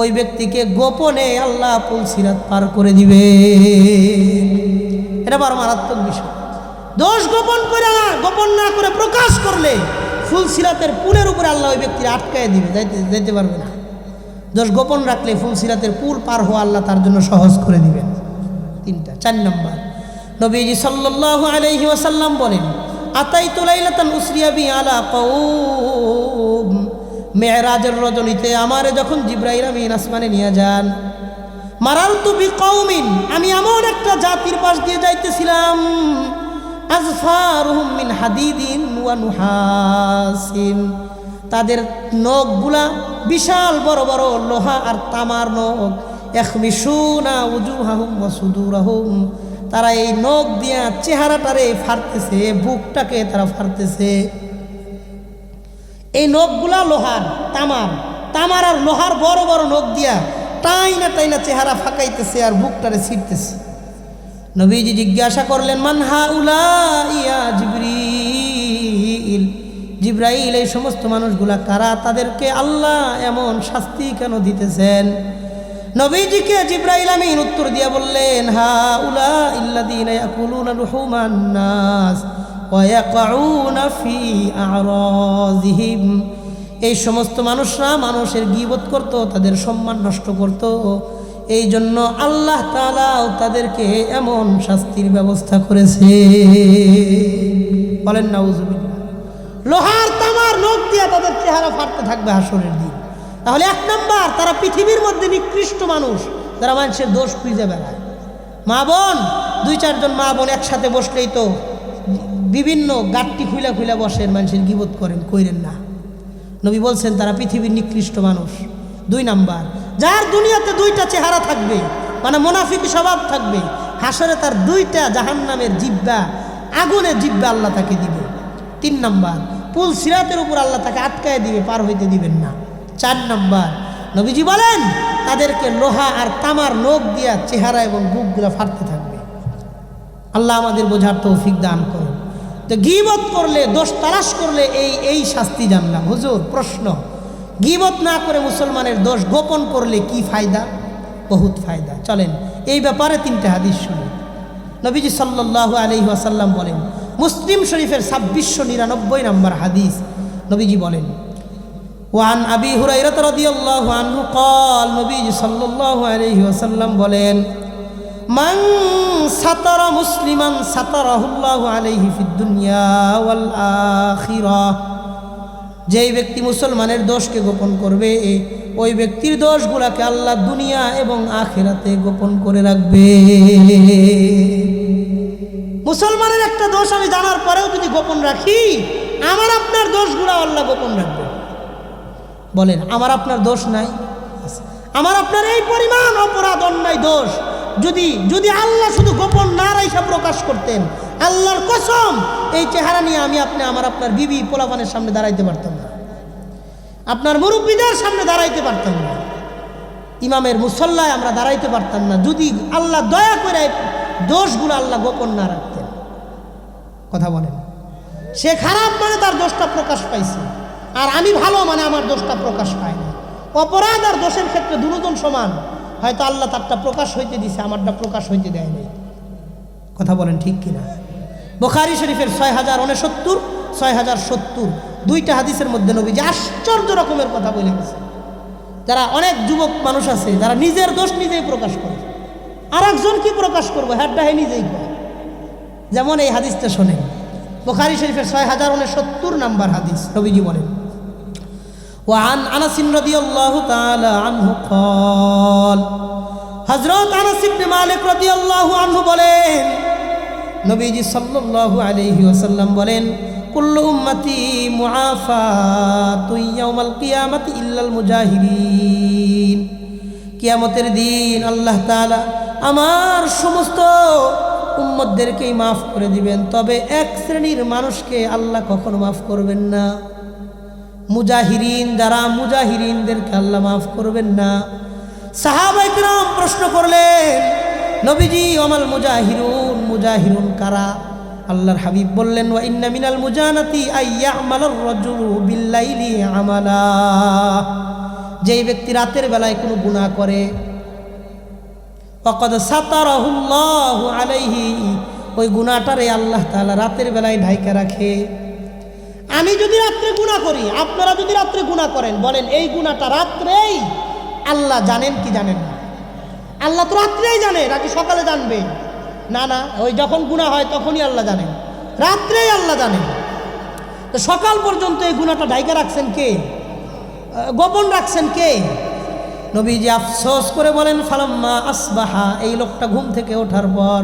ওই ব্যক্তিকে গোপনে আল্লাহ পুল সিরাত পার করে দিবে। এটা বড় মারাত্মক বিষয়। দোষ গোপন না করে প্রকাশ করলে ফুল সিরাতের পুলের উপরে আল্লাহ ওই ব্যক্তির আটকায় দিবে, যেতে পারবে না। দোষ গোপন রাখলে ফুল সিরাতের পুল পার হওয়া আল্লাহ তার জন্য সহজ করে দিবেন। 3টা। 4 নম্বর, নবীজি সাল্লাল্লাহু আলাইহি ওয়াসাল্লাম বলেন, আতাইতু লাইলাতান উসরিয়া বি আলা কওম, মেরাজের রজনীতে আমারে যখন জিবরাইল আমিন আসমানে নিয়ে যান, মারারতু বিকওমিন, আমি এমন একটা জাতির পাশ দিয়ে যাইতেছিলাম, আজফারুহুম মিন হাদিদিন ওয়া নুহাসিন, তাদের নখগুলা বিশাল বড় বড় লোহা আর তামার নখ, ইয়াখমিশুনা উজুহাহুম ওয়া সুদুরাহুম, তারা এই নখ দিয়া চেহারাটারে ফাড়তেছে, বুকটাকে তারা ফাড়তেছে। এই নখগুলা লোহার, তামার আর লোহার বড় বড় নখ দিয়া টাইনা চেহারা ফাঁকাইতেছে আর বুকটারে ছিঁড়তেছে। নবীজি জিজ্ঞাসা করলেন, মান হাউলাইয়া জিবরিল, জিবরাইল এই সমস্ত মানুষগুলা কারা, তাদেরকে আল্লাহ এমন শাস্তি কেন দিতেছেন? নবীজিকে জিবরাইল আমিন উত্তর দিয়া বললেন, হাউলাইল্লাযীনা ইয়াকুলুনা লুহুমান নাস ওয়া ইয়াকউনা ফি আরাযিহিম, এই সমস্ত মানুষরা মানুষের গীবত করত, তাদের সম্মান নষ্ট করত। এই জন্য আল্লাহ তাআলাও তাদেরকে এমন শাস্তির ব্যবস্থা করেছে। বলেন নাউজুবিল্লাহ। লোহার তামার নখ দিয়ে তাদের চেহারা ফাটতে থাকবে হাসরের দিন। তাহলে এক নাম্বার, তারা পৃথিবীর মধ্যে নিকৃষ্ট মানুষ, যারা মানুষের দোষ খুঁজে বেড়ায়। মা বোন, 2-4 মা বোন একসাথে বসলেই তো বিভিন্ন গাট্টি খুইলা খুইলা বসেন, মানুষের গীবত করেন, কইরেন না। নবী বলছেন তারা পৃথিবীর নিকৃষ্ট মানুষ। 2 নাম্বার, যার দুনিয়াতে 2টা চেহারা থাকবে, মানে মুনাফিকি স্বভাব থাকবে, হাসরে তার 2টা জাহান্নামের জিহ্বা, আগুনের জিহ্বা আল্লাহ তাকে দিবে। 3 নাম্বার, পুল সিরাতের উপর আল্লাহ তাকে আটকায় দিবে, পার হইতে দিবেন না। 4 নাম্বার, নবীজি বলেন তাদেরকে লোহা আর তামার নখ দিয়া চেহারা এবং বুকগুলা ফাটতে থাকবে। আল্লাহ আমাদের বোঝার তৌফিক দান করুন। তো গীবত করলে, দোষ তালাশ করলে এই শাস্তি জানলাম। হুজুর প্রশ্ন, গীবত না করে মুসলমানের দোষ গোপন করলে কি ফায়দা? বহুত ফায়দা। চলেন এই ব্যাপারে 3টা হাদিস শুনি। নবীজি সাল্লাল্লাহু আলাইহি ওয়াসাল্লাম বলেন, মুসলিম শরীফের 2699 নম্বর হাদিস, নবীজি বলেন, ওয়ান আবি হুরায়রা রাদিয়াল্লাহু আনহু قال, নবীজি সাল্লাল্লাহু আলাইহি ওয়াসাল্লাম বলেন, মান সাতারা মুসলিমান সাতারাহুল্লাহু আলাইহি ফিদ দুনিয়া ওয়াল আখিরাহ। যেই ব্যক্তি মুসলমানের দোষকে গোপন করবে, ওই ব্যক্তির দোষগুলোকে আল্লাহ দুনিয়া এবং আখিরাতে গোপন করে রাখবে। মুসলমানের একটা দোষ আমি জানার পরেও যদি গোপন রাখি, আমার আপনার দোষগুলো আল্লাহ গোপন রাখবে। বলেন, আমার আপনার দোষ নাই? আমার আপনার এই পরিমাণ অপরাধ, অন্যায়, দোষ যদি আল্লাহ শুধু গোপন না রাইখা প্রকাশ করতেন, আল্লাহর কসম এই চেহারা নিয়ে আপনি আমার আপনার বিবি পোলাপানের সামনে দাঁড়াইতে পারতাম না, আপনার মুরব্বীদের সামনে দাঁড়াইতে পারতাম না, ইমামের মুসল্লায় আমরা দাঁড়াইতে পারতাম না, যদি আল্লাহ দয়া করে দোষগুলো আল্লাহ গোপন না রাখতেন। কথা বলেন, সে খারাপ মানে তার দোষটা প্রকাশ পাইছে, আর আমি ভালো মানে আমার দোষটা প্রকাশ পায় না। অপরাধ আর দোষের ক্ষেত্রে দুজন সমান। হয়তো আল্লাহ তারটা প্রকাশ হইতে দিছে, আমারটা প্রকাশ হইতে দেয় নাই। কথা বলেন ঠিক কিনা? বুখারী শরীফের 6069, 6070 2টা হাদিসের মধ্যে নবীজি আশ্চর্য রকমের কথা বলে গেছে। যারা অনেক যুবক মানুষ আছে, যারা নিজের দোষ নিজেই প্রকাশ করে, আর একজন কি প্রকাশ করবো, হ্যাডটা হে নিজেই করে। যেমন এই হাদিসটা শোনেন, বুখারী শরীফের 6069 নম্বর হাদিস, নবীজি বলেন, ওয়ান আনাস রাদিয়াল্লাহু তাআলা আনহু قال, হযরত আনাস ইবনে মালিক রাদিয়াল্লাহু আনহু বলেন, নবীজি সাল্লাল্লাহু আলাইহি ওয়াসাল্লাম বলেন, কুল্লু উম্মতি মুআফাতু ইয়াউমাল কিয়ামাতি ইল্লাল মুজাহিরিন। কিয়ামতের দিন আল্লাহ তাআলা আমার সমস্ত উম্মতদেরকেই মাফ করে দিবেন, তবে এক শ্রেণীর মানুষকে আল্লাহ কখনো মাফ করবেন না। মুজাহিরিন, যারা মুজাহিরিনদেরকে আল্লাহ মাফ করবেন না। সাহাবায়ে কিরাম প্রশ্ন করলেন, নবীজি ওমাল মুজাহিরুন, মুজাহিরুন কারা? আল্লাহর হাবিব বললেন, ওয়া ইন্না মিনাল মুজানাতি আইয়ামালার রাজুলু বিল্লাইলি আমালা। যেই ব্যক্তি রাতের বেলায় কোনো গুনাহ করে, ওয়াকাদ সাতারাহুল্লাহু আলাইহি, ওই গুনাহটারে আল্লাহ তাআলা রাতের বেলায় ঢাইকা রাখে। আমি যদি রাত্রে গুনাহ করি, আপনারা যদি রাত্রে গুনাহ করেন, বলেন এই গুনাহটা রাত্রেই আল্লাহ জানেন কি জানেন না? আল্লাহ তো রাত্রেই জানে, নাকি সকালে জানবে? না না, ওই যখন গুনাহ হয় তখনই আল্লাহ জানেন, রাত্রেই আল্লাহ জানেন। তো সকাল পর্যন্ত এই গুনাহটা ঢাইকা রাখছেন কে? গোপন রাখছেন কে? নবীজি আফসোস করে বলেন, ফালাম্মা আসবাহা, এই লোকটা ঘুম থেকে ওঠার পর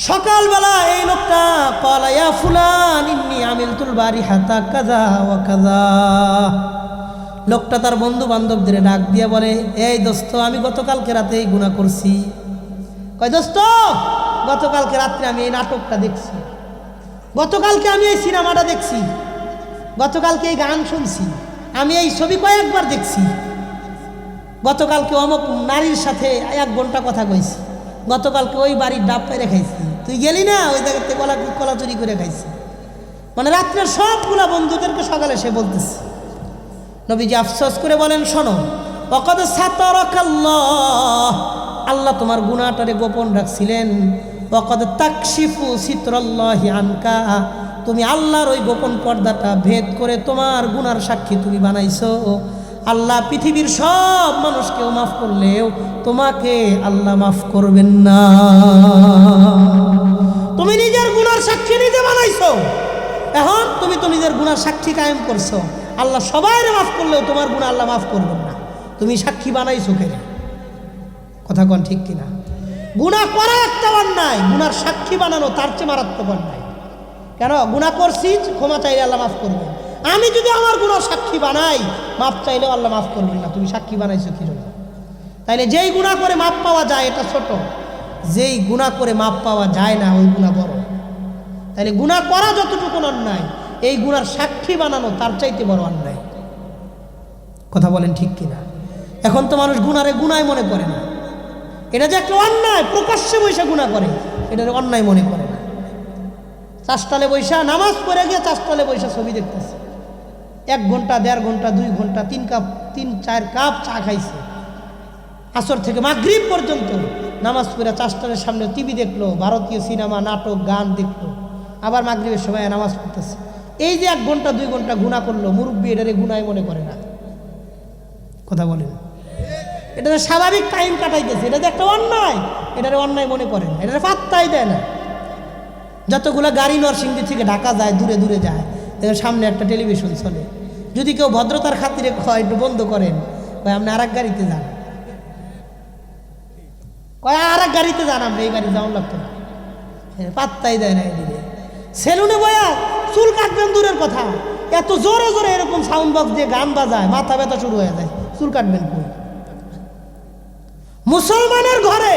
সকালবেলা এই লোকটা ক্বালা ইয়া ফুলান ইন্নী আমিলতুল বারিহাতা কাযা ওয়া কাযা। লোকটা তার বন্ধু বান্ধবদের ডাক দিয়ে বলে, এই দোস্ত, আমি গতকালকে রাতে এই গুনাহ করছি। কয়, দোস্ত, গতকালকে রাত্রে আমি এই নাটকটা দেখছি, গতকালকে আমি এই সিনেমাটা দেখছি, গতকালকে এই গান শুনছি, আমি এই ছবি কয়েকবার দেখছি, গতকালকে অমুক নারীর সাথে 1 ঘন্টা কথা কইছি, গতকালকে ওই বাড়ির ডাব পেরে খাইছি, তুই গেলি না ওই জায়গাতে কলা চুরি করে খাইছি। মানে রাত্রের সবগুলা বন্ধুদেরকে সকালে সে বলতেছে। নবীজি আফসোস করে বলেন, শোনো, ওয়াকাদ সাতারাকাল্লাহ, আল্লাহ তোমার গুনাহটারে গোপন রাখছিলেন। ওয়াকাদ তাকশিফু সিতরাল্লাহি আনকা, তুমি আল্লাহর ওই গোপন পর্দাটা ভেদ করে তোমার গুনার সাক্ষী তুমি বানাইছো। আল্লাহ পৃথিবীর সব মানুষকেও মাফ করলেও তোমাকে আল্লাহ মাফ করবেন না। তুমি নিজের গুনার সাক্ষী নিজে বানাইছো, এখন তুমি তো নিজের গুনার সাক্ষী কায়েম করছো। আল্লাহ সবাই মাফ করলেও তোমার গুনাহ আল্লাহ মাফ করবেন না। তুমি সাক্ষী বানাইছো কেন? কথা কন ঠিক কিনা? গুনাহ করা একটা অন্যায়, গুনার সাক্ষী বানানো তার চেয়ে মারাত্মক অন্যায়। কেন? গুনাহ করছি, ক্ষমা চাইলে আল্লাহ মাফ করবেন। আমি যদি আমার গুনার সাক্ষী বানাই, মাফ চাইলেও আল্লাহ মাফ করবেন না। তুমি সাক্ষী বানাইছো কি জন্য? তাইলে যেই গুনাহ করে মাফ পাওয়া যায় এটা ছোট, যেই গুনাহ করে মাফ পাওয়া যায় না ওই গুনাহ বড়। তাইলে গুনাহ করা যতটুকু অন্যায়, এই গুনার সাক্ষী বানানো তার চাইতে বড় অন্যায়। কথা বলেন ঠিক কিনা? এখন তো মানুষ গুনারে গুনায় মনে করে না। এটা যে একটা অন্যায়, প্রকাশ্যে বৈশা গুনাহ করে, এটা অন্যায় মনে করে না। চাষটালে বৈশা নামাজ পড়ে গিয়ে চাষটালে বৈশা ছবি দেখতেছে, 1 ঘন্টা 1.5 ঘন্টা 2 ঘন্টা 3-4 কাপ চা খাইছে, আসর থেকে মাগরিব পর্যন্ত নামাজ পড়ে চাষটালের সামনে টিভি দেখলো, ভারতীয় সিনেমা, নাটক, গান দেখলো, আবার মাগরিবের সময় নামাজ পড়তেছে। এই যে 1 ঘন্টা 2 ঘন্টা গুনাহ করলো, মুরব্বী এটারে গুনায় মনে করে না। কথা বলেন, এটা স্বাভাবিক টাইম কাটাইতেছে, এটা যে একটা অন্যায়, এটারে অন্যায় মনে করে না, এটারে পাত্তাই দেয় না। যতগুলো গাড়ি নরসিংদী থেকে ঢাকা যায়, দূরে দূরে যায়, এর সামনে একটা টেলিভিশন চলে। যদি কেউ ভদ্রতার খাতিরে কয় একটু বন্ধ করেন, কয় আপনি আর এক গাড়িতে যান, কয় আর এক গাড়িতে যান, আপনি এই গাড়ি যাওয়ার লাগতো না, পাত্তাই দেয় না। এদিকে সেলুনে বয়া চুল কাটবেন দূরের কথা, এত জোরে জোরে এরকম সাউন্ড বক্স দিয়ে গান বাজায়, মাথা ব্যথা শুরু হয়ে যায়, চুল কাটবেন কই? মুসলমানের ঘরে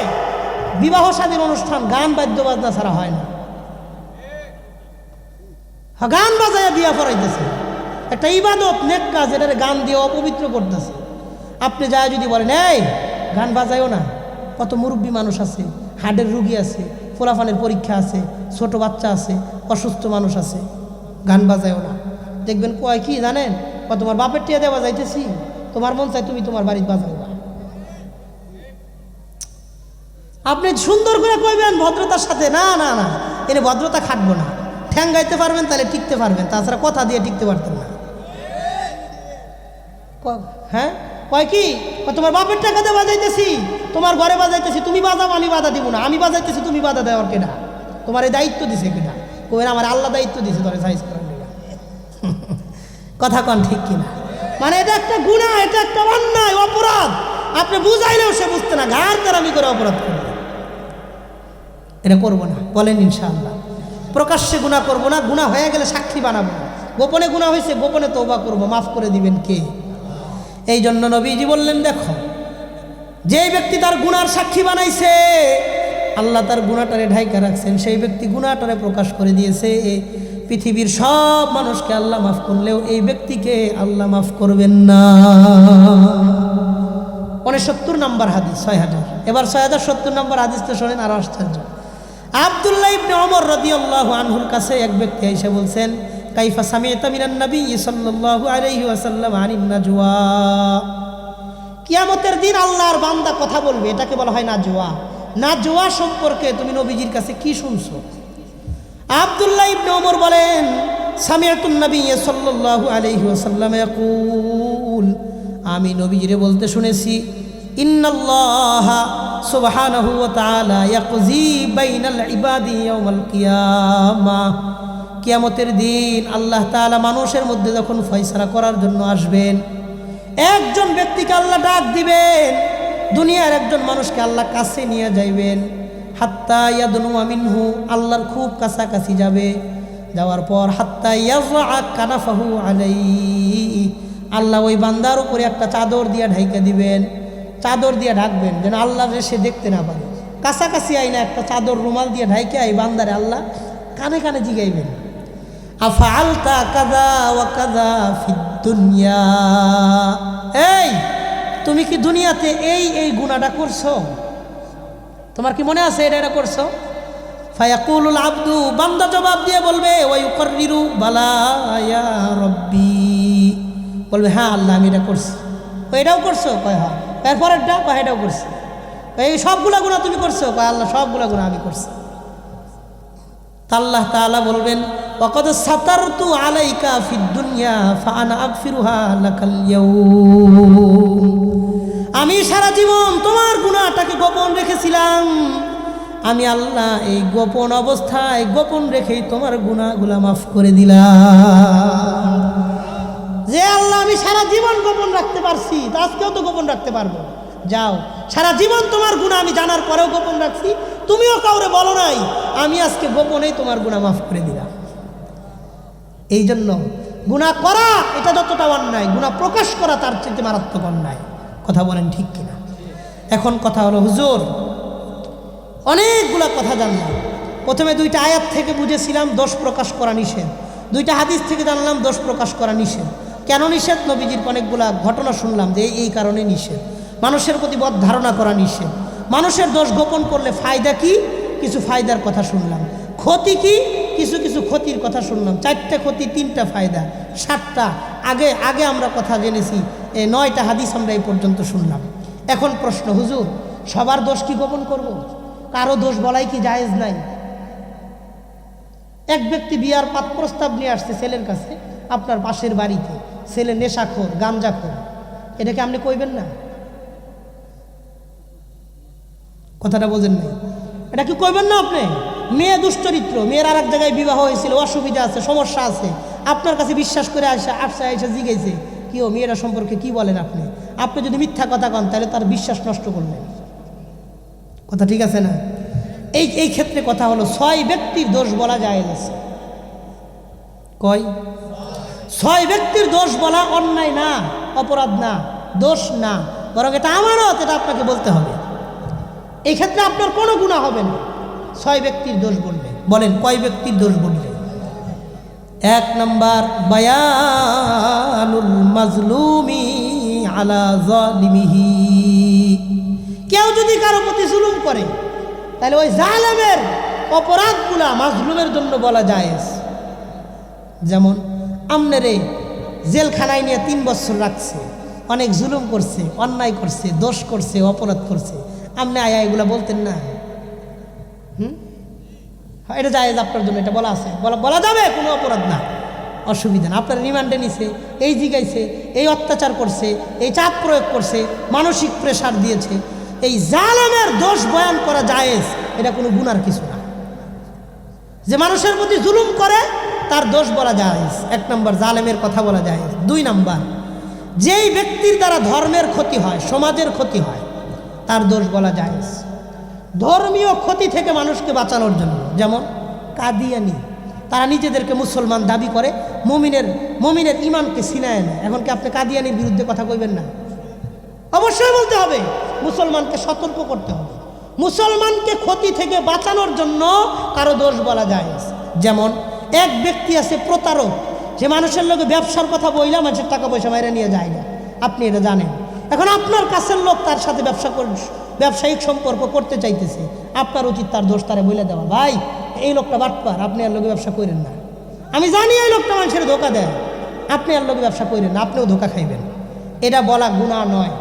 বিবাহ শাদীর অনুষ্ঠান গান বাদ্য বাজনা ছাড়া হয় না। গান বাজায় বিয়া পড়াইতেছে, একটা ইবাদত, নেক কাজ, এটারে গান দিয়ে অপবিত্র করতেছে। আপনি যায় যদি বলেন এই গান বাজায়ও না, কত মুরব্বী মানুষ আছে, হার্টের রুগী আছে, ফোলাফানের পরীক্ষা আছে, ছোট বাচ্চা আছে, অসুস্থ মানুষ আছে, গান বাজায়ও না। দেখবেন কয় কি জানেন, তোমার বাপের টিয়া দেওয়া যাইতেছি, তোমার মন চাই তুমি তোমার বাড়িতে বাজাও না। আপনি সুন্দর করে কইবেন ভদ্রতার সাথে, না না না এনে ভদ্রতা খাটবো না, ঠ্যাং গাইতে পারবেন তাহলে টিকতে পারবেন, তাছাড়া কথা দিয়ে টিকতে পারতেন না। হ্যাঁ কয় কি, তোমার বাপের টাকাতে বাজাইতেছি, তোমার ঘরে বাজাইতেছি, তুমি বাজাও আমি বাধা দিব না, আমি বাজাইতেছি তুমি বাধা দেওয়ার কেডা? তোমার এই দায়িত্ব দিছে কেডা? কই আমার আল্লাহ দায়িত্ব দিছে তোরে সাইজ করার জন্য। কথা কন ঠিক কিনা? মানে এটা একটা গুনাহ, এটা একটা অন্যায়, অপরাধ। আপনি বুঝাইলেও সে বুঝতে না, ঘাড় তারামি করে অপরাধ করবে। এটা করবো না, বলেন ইনশাআল্লাহ। প্রকাশ্যে গুনাহ করবো না, গুনাহ হয়ে গেলে সাক্ষী বানাবো না। গোপনে গুনাহ হয়েছে, গোপনে তওবা করবো, মাফ করে দিবেন কে? এই জন্য নবীজি বললেন, দেখো যে ব্যক্তি তার গুনার সাক্ষী বানাইছে, আল্লাহ তার গুনাহটারে ঢাইকা রাখছেন, সেই ব্যক্তি গুনাহটারে প্রকাশ করে দিয়েছে। পৃথিবীর সব মানুষকে আল্লাহ মাফ করলেও এই ব্যক্তিকে আল্লাহ মাফ করবেন না। 69 নম্বর হাদিস, 6000। এবার 6070 নম্বর হাদিসটা শোনেন, আরো আশ্চর্য। আব্দুল্লাহ ইবনে ওমর রাদিয়াল্লাহু আনহুর কাছে এক ব্যক্তি এসে বলছেন, কাইফা সামি'তা মিনান নবী সাল্লাল্লাহু আলাইহি ওয়াসাল্লাম আনিন নাজওয়া। কিয়ামতের দিন আল্লাহর বান্দা কথা বলবে, এটাকে বলা হয় নাজওয়া। নাজওয়া সম্পর্কে তুমি নবীজির কাছে কি শুনছো? আব্দুল্লাহ ইবনে ওমর বলেন, সামি'তুন নবী সাল্লাল্লাহু আলাইহি ওয়াসাল্লাম ইয়াকুল, আমি নবীজিরে বলতে শুনেছি, ইন্নাল্লাহা সুবহানাহু ওয়া তাআলা ইয়াকজি বাইনাল ইবাদি ইয়াউমাল কিয়ামাহ। কিয়ামতের দিন আল্লাহ তাআলা মানুষের মধ্যে যখন ফয়সালা করার জন্য আসবেন, একজন ব্যক্তিকে আল্লাহ ডাক দিবেন, দুনিয়ার একজন মানুষকে আল্লাহ কাছে নিয়ে যাইবেন, হাত্তা ইয়াদনু মিনহু, আল্লাহর খুব কাছাকাছি যাবে, যাওয়ার পর হাত্তা ইয়াযআ কানাফাহু আলাইহি, আল্লাহ ওই বান্দার উপরে একটা চাদর দিয়ে ঢাইকা দিবেন, চাদর দিয়ে ঢাকবেন যেন আল্লাহ সে দেখতে না পারে। কাছাকাছি আইনা একটা চাদর রুমাল দিয়ে ঢাইকে এই বান্দারে আল্লাহ কানে কানে জিগাইবেন, আফআলতা কাযা ওয়া কাযা ফিদ দুনিয়া, এই তুমি কি দুনিয়াতে এই এই গুনাহটা করছো? তোমার কি মনে আছে এটা করছো? ফায়াকুলুল আবদু, বান্দা জবাব দিয়ে বলবে, ওয়া ইউকাররিরু বালা ইয়া রাব্বি, বলবে হ্যাঁ আল্লাহ আমি এটা করছি। এটাও করছো? কয় হ্যাঁ। এরপরেরটা? কয় এটাও করছি। এই সবগুলা গুনাহ তুমি করছো? কয় আল্লাহ সবগুলা গুনাহ আমি করছি। আল্লাহ তাআলা বলবেন, ওয়াকাদ সাতারতু আলাইকা ফিদ দুনিয়া ফাআনা আগফিরুহা লাকাল ইয়াউম, আমি সারা জীবন তোমার গুনাহটাকে গোপন রেখেছিলাম, আমি আল্লাহ এই গোপন অবস্থায় গোপন রেখেই তোমার গুনাহগুলো মাফ করে দিলাম। যে আল্লাহ আমি সারা জীবন গোপন রাখতে পারছি, তা আজকেও তো গোপন রাখতে পারবো। যাও, সারা জীবন তোমার গুনাহ আমি জানার পরেও গোপন রাখছি, তুমিও কাউরে বলো নাই, আমি আজকে গোপনেই তোমার গুনাহ মাফ করে দিলাম। এই জন্য গুনাহ করা এটা যতটা অন্যায়, গুনাহ প্রকাশ করা তার চেয়ে মারাত্মক অন্যায়। কথা বলেন ঠিক কিনা? এখন কথা হলো, হুজুর অনেকগুলা কথা জানলাম। প্রথমে দুইটা আয়াত থেকে বুঝেছিলাম দোষ প্রকাশ করা নিষেধ, দুইটা হাদিস থেকে জানলাম দোষ প্রকাশ করা নিষেধ। কেন নিষেধ? নবীজির অনেকগুলা ঘটনা শুনলাম যে এই কারণে নিষেধ। মানুষের প্রতি বদ ধারণা করা নিষেধ। মানুষের দোষ গোপন করলে ফায়দা কি? কিছু ফায়দার কথা শুনলাম। ক্ষতি কি? কিছু কিছু ক্ষতির কথা শুনলাম। 4টা ক্ষতি, 3টা ফায়দা, 7টা আগে আগে আমরা কথা জেনেছি। 9টা হাদিস আমরা এই পর্যন্ত শুনলাম। এখন প্রশ্ন, হুজুর সবার দোষ কি গোপন করব? কারো দোষ বলাই কি জায়েজ নাই? এক ব্যক্তি বিয়ার প্রস্তাব নিয়ে আসছে ছেলের কাছে, আপনার পাশের বাড়িতে, ছেলে নেশাখোর, গাঞ্জাখোর, এটাকে আপনি কইবেন না? কথাটা বোঝেন নাই? এটা কি কইবেন না আপনি? মেয়ে দুশ্চরিত্র, মেয়ের আর এক জায়গায় বিবাহ হয়েছিল, অসুবিধা আছে, সমস্যা আছে, আপনার কাছে বিশ্বাস করে আসে জিজ্ঞেসে কি ও মেয়েরা সম্পর্কে কি বলেন আপনি? আপনি যদি মিথ্যা কথা কন তাহলে তার বিশ্বাস নষ্ট করলেন। কথা ঠিক আছে না? এই ক্ষেত্রে কথা হলো 6 ব্যক্তির দোষ বলা জায়েজ আছে। কয়? 6 ব্যক্তির দোষ বলা অন্যায় না, অপরাধ না, দোষ না, বরং এটা আমানত, এটা আপনাকে বলতে হবে। এই ক্ষেত্রে আপনার কোনো গুনাহ হবে না 6 ব্যক্তির দোষ বললে। বলেন কয় ব্যক্তির দোষ বললে? 1 নাম্বার, বায়ানুল মাজলুমি আলা জালিমিহি। কেউ যদি কারো প্রতি জুলুম করে তাহলে ওই জালেমের অপরাধগুলা মাজলুমের জন্য বলা জায়েজ। যেমন আমনেরে জেলখানায় নিয়ে 3 বছর রাখছে, অনেক জুলুম করছে, অন্যায় করছে, দোষ করছে, অপরাধ করছে, আপনি আয়া এগুলা বলতেন না? এটা জায়েজ আপনার জন্য, এটা বলা আছে, বলা যাবে, কোনো অপরাধ না, অসুবিধা না। আপনার রিমান্ডে নিছে, এই জিগাইছে, এই অত্যাচার করছে, এই চাপ প্রয়োগ করছে, মানসিক প্রেসার দিয়েছে, এই জালেমের দোষ বয়ান করা জায়েজ, এটা কোনো গুনার কিছু না। যে মানুষের প্রতি জুলুম করে তার দোষ বলা জায়েজ। 1 নম্বর, জালেমের কথা বলা জায়েজ। 2 নম্বর, যেই ব্যক্তির দ্বারা ধর্মের ক্ষতি হয়, সমাজের ক্ষতি হয়, তার দোষ বলা জায়েজ। ধর্মীয় ক্ষতি থেকে মানুষকে বাঁচানোর জন্য, যেমন কাদিয়ানি, তারা নিজেদেরকে মুসলমান দাবি করে, মুমিনের ইমানকে ছিনায় নেয়। এখন কি আপনি কাদিয়ানির বিরুদ্ধে কথা কইবেন না? অবশ্যই বলতে হবে, মুসলমানকে সতর্ক করতে হবে। মুসলমানকে ক্ষতি থেকে বাঁচানোর জন্য কারো দোষ বলা জায়েজ। যেমন এক ব্যক্তি আছে প্রতারক, যে মানুষের লোকে ব্যবসার কথা বইলা মানুষের টাকা পয়সা মাইরা নিয়ে যায় না, আপনি এটা জানেন। এখন আপনার কাছের লোক তার সাথে ব্যবসায়িক সম্পর্ক করতে চাইতেছে, আপনার উচিত তার দোষ তারে বলে দেওয়া, ভাই এই লোকটা বাটপার, আপনি আর লোকে ব্যবসা করেন না, আমি জানি এই লোকটা মানুষের ধোকা দেয়, আপনি আর লোকে ব্যবসা করেন না, আপনিও ধোকা খাইবেন। এটা বলা গুনাহ নয়।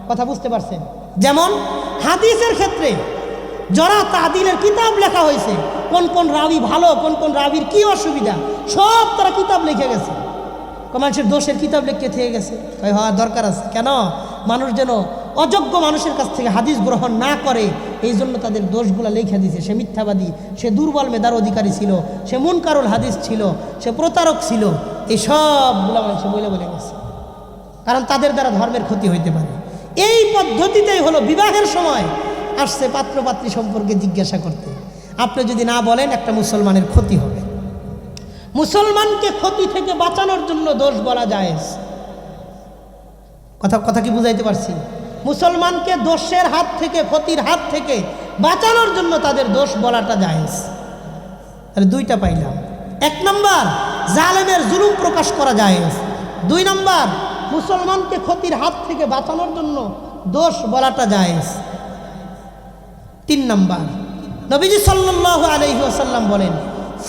কথা বুঝতে পারছেন? যেমন হাদিসের ক্ষেত্রে যারা তাদিলের কিতাব লেখা হয়েছে, কোন কোন রাবি ভালো, কোন কোন রাবির কি অসুবিধা, সব তারা কিতাব লিখে গেছে। মানুষের দোষের কিতাব লিখে থেকে গেছে, হওয়ার দরকার আছে। কেন? মানুষ যেন অযোগ্য মানুষের কাছ থেকে হাদিস গ্রহণ না করে, এই জন্য তাদের দোষগুলো লিখে দিয়েছে। সে মিথ্যাবাদী, সে দুর্বল মেধার অধিকারী ছিল, সে মুনকারুল হাদিস ছিল, সে প্রতারক ছিল, এই সবগুলো মানুষ বলে গেছে, কারণ তাদের দ্বারা ধর্মের ক্ষতি হইতে পারে। এই পদ্ধতিতেই হলো বিবাহের সময় আসছে পাত্রপাত্রী সম্পর্কে জিজ্ঞাসা করতে। আপনি যদি না বলেন, একটা মুসলমানের ক্ষতি হবে। মুসলমানকে ক্ষতি থেকে বাঁচানোর জন্য দোষ বলা জায়েজ। কথা কি বুঝাইতে পারছি? মুসলমানকে দোষের হাত থেকে, ক্ষতির হাত থেকে বাঁচানোর জন্য তাদের দোষ বলাটা জায়েজ। তাহলে 2টা পাইলাম। 1 নম্বর, জালেমের জুলুম প্রকাশ করা জায়েজ। 2 নম্বর, মুসলমানকে ক্ষতির হাত থেকে বাঁচানোর জন্য দোষ বলাটা জায়েজ। 3 নম্বর, নবীজি সাল্লাল্লাহু আলাইহি ওয়াসাল্লাম বলেন,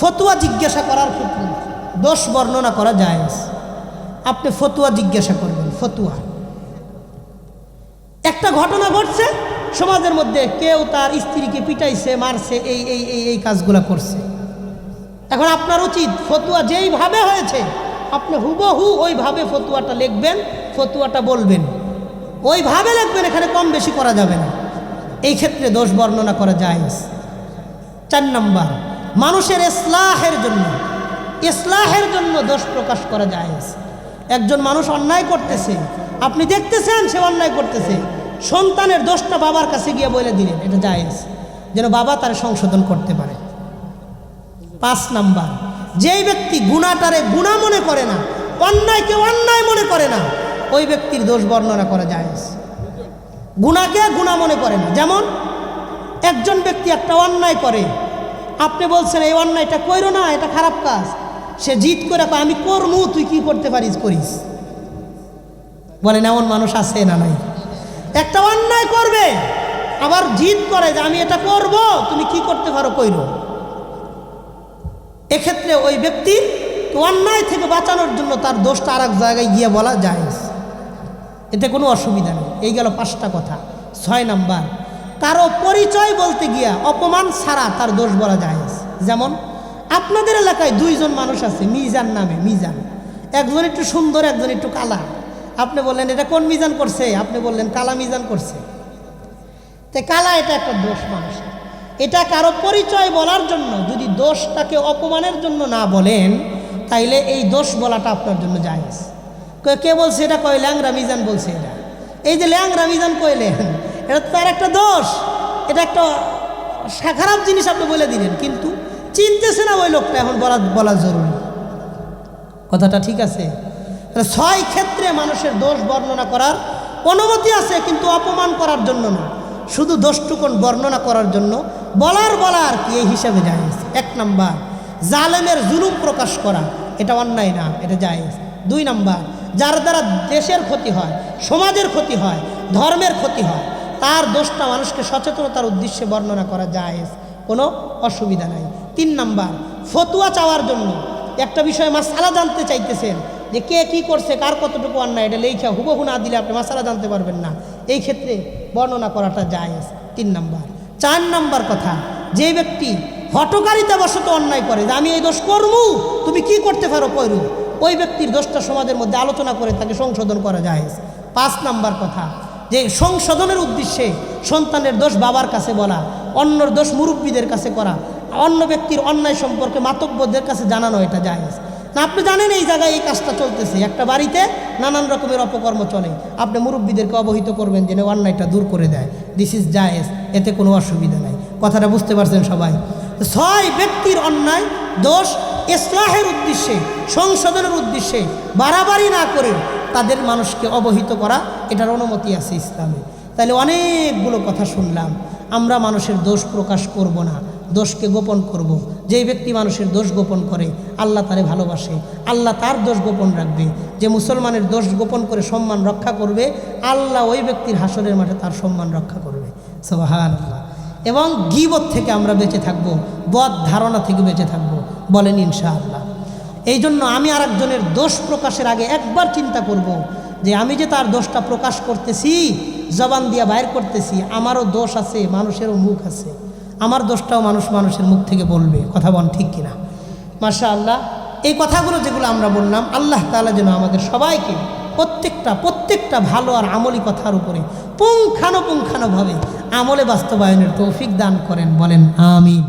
ফতোয়া জিজ্ঞাসা করার ক্ষেত্রে দোষ বর্ণনা করা জায়েজ। আপনি ফতোয়া জিজ্ঞাসা করবেন। ফতোয়া, একটা ঘটনা ঘটছে সমাজের মধ্যে, কেউ তার স্ত্রীকে পিটাইছে, মারছে, এই কাজগুলা করছে, এখন আপনার উচিত ফতুয়া যেইভাবে হয়েছে আপনি হুবহু ওইভাবে ফতুয়াটা লিখবেন, ফতুয়াটা বলবেন, ওইভাবে লিখবেন, এখানে কম বেশি করা যাবে না। এই ক্ষেত্রে দোষ বর্ণনা করা যায়। 4 নম্বর, মানুষের ইসলাহের জন্য দোষ প্রকাশ করা যায়। একজন মানুষ অন্যায় করতেছে, আপনি দেখতেছেন সে অন্যায় করতেছে, সন্তানের দোষটা বাবার কাছে গিয়ে বলে দিলেন, এটা জায়েজ, যেন বাবা তার সংশোধন করতে পারে। 5 নম্বর, যেই ব্যক্তি গুনাহটারে গুনাহ মনে করে না, অন্যায়কে অন্যায় মনে করে না, ওই ব্যক্তির দোষ বর্ণনা করা জায়েজ। গুনাহকে গুনাহ মনে করে না, যেমন একজন ব্যক্তি একটা অন্যায় করে, আপনি বলছেন এই অন্যায়টা কইরো না, এটা খারাপ কাজ, সে জিদ করে আমি করমু, তুই কি করতে পারিস করিস। বলেন এমন মানুষ আছে না নাই? একটা অন্যায় করবে আবার জিদ করে যে আমি এটা করব, তুমি কি করতে পারো কইরো। এক্ষেত্রে ওই ব্যক্তি অন্যায় থেকে বাঁচানোর জন্য তার দোষটা আর এক জায়গায় গিয়ে বলা যায়, এতে কোনো অসুবিধা নেই। এই গেল 5টা কথা। 6 নম্বর, কারো পরিচয় বলতে গিয়া অপমান ছাড়া তার দোষ বলা যায়। যেমন আপনাদের এলাকায় 2 জন মানুষ আছে মিজান নামে, মিজান, একজন একটু সুন্দর একজন একটু কালা। আপনি বললেন এটা কোন মিজান করছে, আপনি বললেন কালা মিজান করছে। তো কালা এটা একটা দোষ মানুষের, এটা কারো পরিচয় বলার জন্য যদি দোষটাকে অপমানের জন্য না বলেন তাইলে এই দোষ বলাটা আপনার জন্য জায়েজ। কে বলছে এটা? কয় ল্যাংরা মিজান বলছে এটা। এই যে ল্যাংরা মিজান কইলেন, এটা তার একটা দোষ, এটা একটা খারাপ জিনিস আপনি বলে দিলেন, কিন্তু চিনতেছে না ওই লোকটা, এখন বলা জরুরি। কথাটা ঠিক আছে? 6 ক্ষেত্রে মানুষের দোষ বর্ণনা করার অনুমতি আছে, কিন্তু অপমান করার জন্য না, শুধু দোষটুকুন বর্ণনা করার জন্য বলা আর কি, এই হিসাবে জায়েজ। 1 নম্বর, জালেমের জুলুম প্রকাশ করা, এটা অন্যায় না, এটা জায়েজ। 2 নম্বর, যার দ্বারা দেশের ক্ষতি হয়, সমাজের ক্ষতি হয়, ধর্মের ক্ষতি হয়, তার দোষটা মানুষকে সচেতনতার উদ্দেশ্যে বর্ণনা করা জায়েজ, কোনো অসুবিধা নাই। 3 নম্বর, ফতুয়া চাওয়ার জন্য একটা বিষয়ে মাসআলা জানতে চাইতেছেন যে কে কি করছে, কার কতটুকু অন্যায়, এটা লেখা হুবহু না দিলে আপনি মাসআলা জানতে পারবেন না, এই ক্ষেত্রে বর্ণনা করাটা জায়েজ। 3 নম্বর। 4 নম্বর কথা, যে ব্যক্তি হঠকারিতা বশত অন্যায় করে যে আমি এই দোষ করবো, তুমি কি করতে পারো কইরু, ওই ব্যক্তির দোষটা সমাজের মধ্যে আলোচনা করে তাকে সংশোধন করা জায়েজ। 5 নম্বর কথা, যে সংশোধনের উদ্দেশ্যে সন্তানের দোষ বাবার কাছে বলা, অন্যর দোষ মুরব্বীদের কাছে করা, অন্য ব্যক্তির অন্যায় সম্পর্কে মাতব্বরদের কাছে জানানো, এটা জায়েজ না। আপনি জানেন এই জায়গায় এই কাজটা চলতেছে, একটা বাড়িতে নানান রকমের অপকর্ম চলে, আপনি মুরব্বীদেরকে অবহিত করবেন যে অন্যায়টা দূর করে দেয়, দিস ইজ জায়েজ, এতে কোনো অসুবিধা নাই। কথাটা বুঝতে পারছেন সবাই? 6 ব্যক্তির অন্যায় দোষ ইসলাহের উদ্দেশ্যে, সংশোধনের উদ্দেশ্যে বাড়াবাড়ি না করে তাদের মানুষকে অবহিত করা, এটার অনুমতি আছে ইসলামে। তাহলে অনেকগুলো কথা শুনলাম। আমরা মানুষের দোষ প্রকাশ করব না, দোষকে গোপন করব। যেই ব্যক্তি মানুষের দোষ গোপন করে আল্লাহ তারে ভালোবাসে, আল্লাহ তার দোষ গোপন রাখবে। যে মুসলমানের দোষ গোপন করে সম্মান রক্ষা করবে, আল্লাহ ওই ব্যক্তির হাসরের মাঠে তার সম্মান রক্ষা করবে। সুবহানাল্লাহ। এবং গীবত থেকে আমরা বেঁচে থাকব, বদ ধারণা থেকে বেঁচে থাকব, বলেন ইনশাআল্লাহ। এই জন্য আমি আরেকজনের দোষ প্রকাশের আগে একবার চিন্তা করব যে আমি যে তার দোষটা প্রকাশ করতেছি, জবান দিয়া বাইর করতেছি, আমারও দোষ আছে, মানুষেরও মুখ আছে, আমার দোষটাও মানুষের মুখ থেকে বলবে। কথা বল ঠিক কিনা? মাশাআল্লাহ। এই কথাগুলো যেগুলো আমরা বললাম, আল্লাহ তাআলা যেন আমাদের সবাইকে প্রত্যেকটা ভালো আর আমলি কথার উপরে পুঙ্খানুপুঙ্খানুভাবে আমলে বাস্তবায়নের তৌফিক দান করেন, বলেন আমিন।